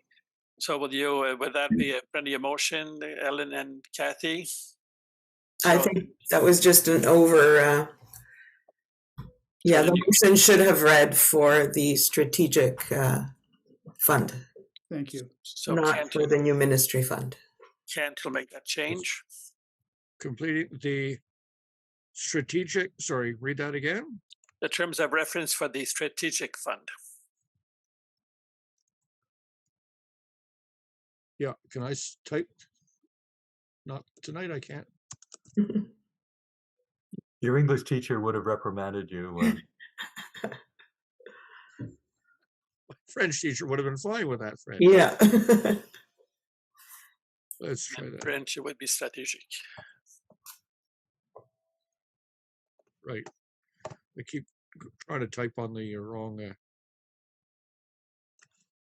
So would that be a friendly motion, Ellen and Kathy? I think that was just an Yeah, the the new- motion should have read for the strategic fund, Thank you. So not Kent, for the new ministry fund. Kent will make that change. Completing the strategic, sorry, read that again. The terms of reference for the strategic fund. Yeah, can I type? Not tonight, I can't. Your English teacher would have reprimanded you. French teacher would have been fine with that, French. Yeah. Let's try that. French, it would be strategic. Right. I keep trying to type on the wrong.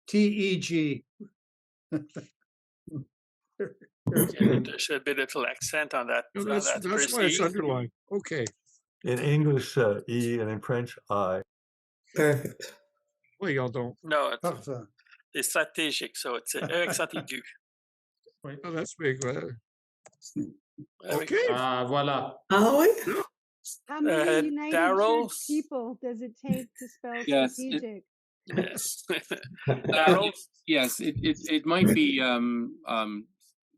TEG. There should be a little accent on that. No, on that's that that's first why it's E. underlined. Okay. In English, E, and in French, I. Perfect. Well, y'all don't. No, Parfait. it's strategic, so it's accent aigu. Oh, that's big. Okay. Voilà. Oh, yeah. How many United Daryl? Church people does it take to spell Yes, strategic? Yes. Daryl? Yes, it might be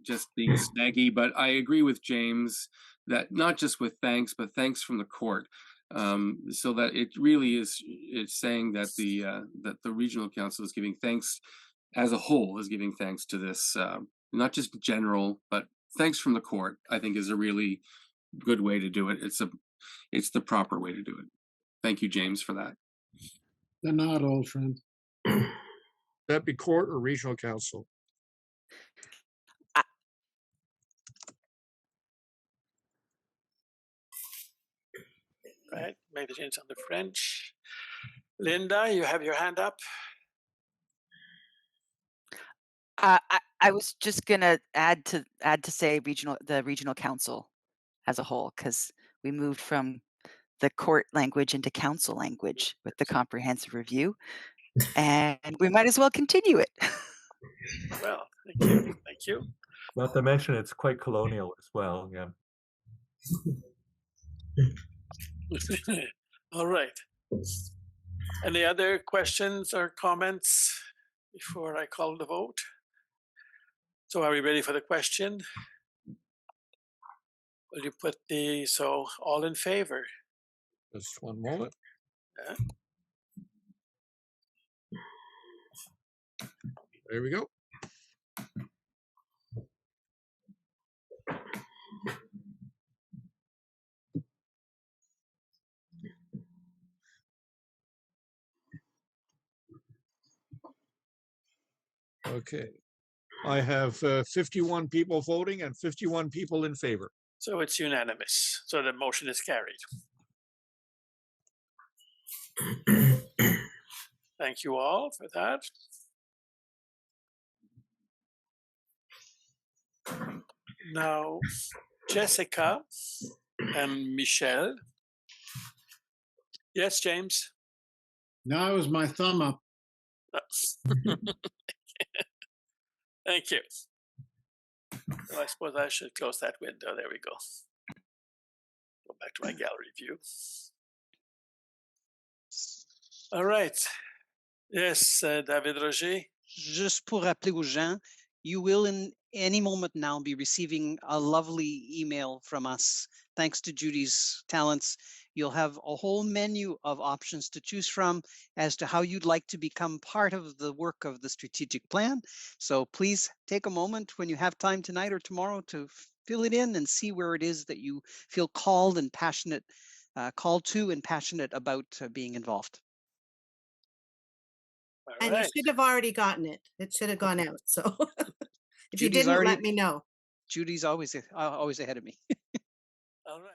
just being snaggy, but I agree with James that not just with thanks, but thanks from the court. So that it really is saying that the regional council is giving thanks as a whole, is giving thanks to this, not just general, but thanks from the court, I think is a really good way to do it. It's the proper way to do it. Thank you, James, for that. They're not, old friend. That be court or regional council? Right, made the change on the French. Linda, you have your hand up. I was just gonna add to say the regional council as a whole, because we moved from the court language into council language with the comprehensive review, and we might as well continue it. Well, thank you. Thank you. Not to mention, it's quite colonial as well. Yeah. All right. Any other questions or comments before I call the vote? So are we ready for the question? Will you put all in favor? Just one moment. Yeah. There we go. Okay. I have 51 people voting and 51 people in favor. So it's unanimous. So the motion is carried. Thank you all for that. Now, Jessica and Michelle. Yes, James. Now is my thumb up. Thank you. Well, I suppose I should close that window. There we go. Go back to my gallery view. All right. Yes, David Roger. Just pour rappeler aux gens, you will in any moment now be receiving a lovely email from us. Thanks to Judy's talents, you'll have a whole menu of options to choose from as to how you'd like to become part of the work of the strategic plan. So please take a moment when you have time tonight or tomorrow to fill it in and see where it is that you feel called and passionate, called to and passionate about being involved. And you should have already gotten it. It should have gone out. So if you Judy's didn't, already, let me know. Judy's always ahead of me. All right.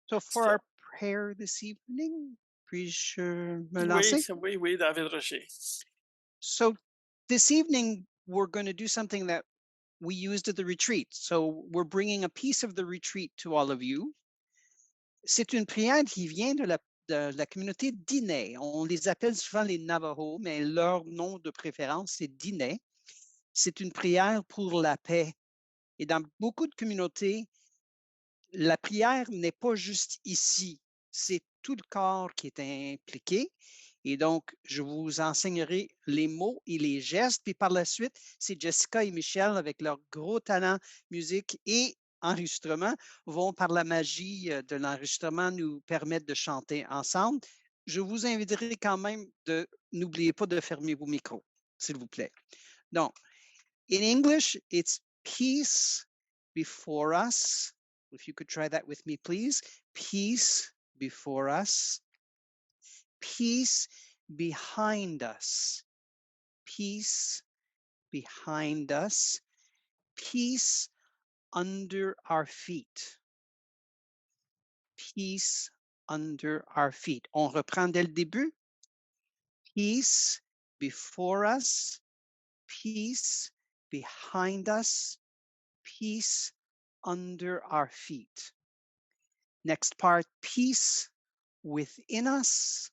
So for our prayer this evening, puis-je me lancer? Oui, David Rocher. So this evening, we're going to do something that we used at the retreat. So we're bringing a piece of the retreat to all of you. C'est une prière qui vient de la communauté Diné. On les appelle souvent les Navajos, mais leur nom de préférence, c'est Diné. C'est une prière pour la paix. Et dans beaucoup de communautés, la prière n'est pas juste ici, c'est tout le corps qui est impliqué. Et donc, je vous enseignerai les mots et les gestes. Puis par la suite, c'est Jessica et Michel, avec leur gros talent musique et enregistrement, vont par la magie de l'enregistrement nous permettre de chanter ensemble. Je vous inviterai quand même de, n'oubliez pas de fermer vos micros, s'il vous plaît. Donc, in English, it's peace before us. If you could try that with me, please. Peace before us. Peace behind us. Peace behind us. Peace under our feet. Peace under our feet. On reprend dès le début. Peace before us. Peace behind us. Peace under our feet. Next part, peace within us.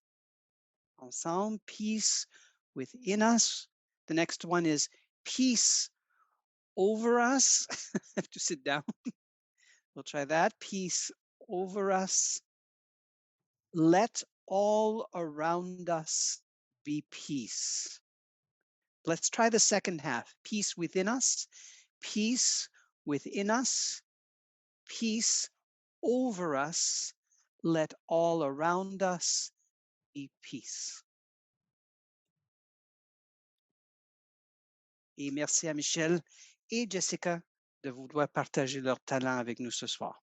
Ensemble, peace within us. The next one is peace over us. I have to sit down. We'll try that. Peace over us. Let all around us be peace. Let's try the second half. Peace within us. Peace within us. Peace over us. Let all around us be peace. Et merci à Michel et Jessica de vouloir partager leur talent avec nous ce soir.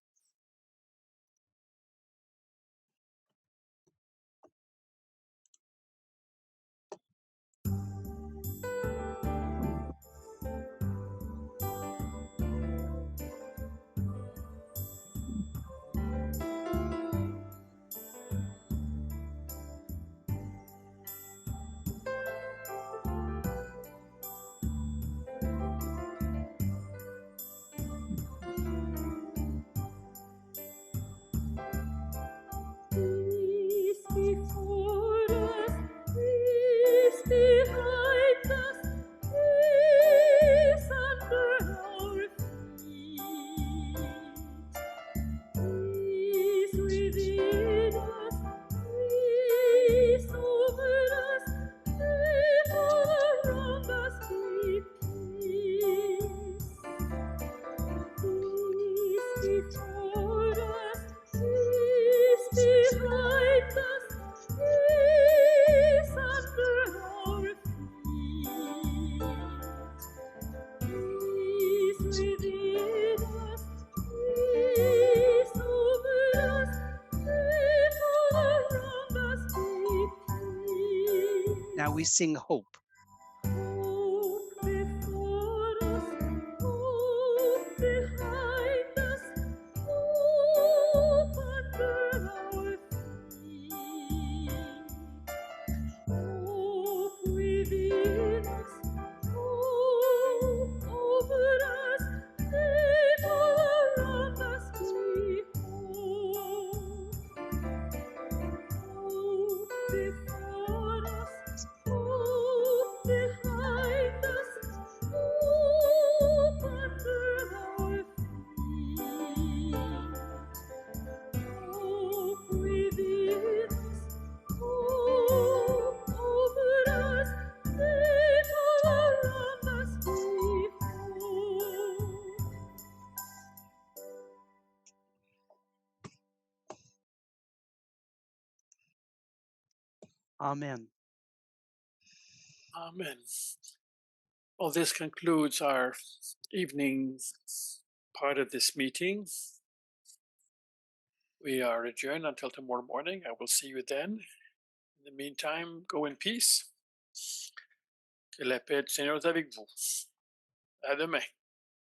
Now we sing hope. Amen. Amen. Well, this concludes our evening part of this meeting. We are adjourned until tomorrow morning. I will see you then. In the meantime, go in peace. Que la paix du Seigneur est avec vous. À demain.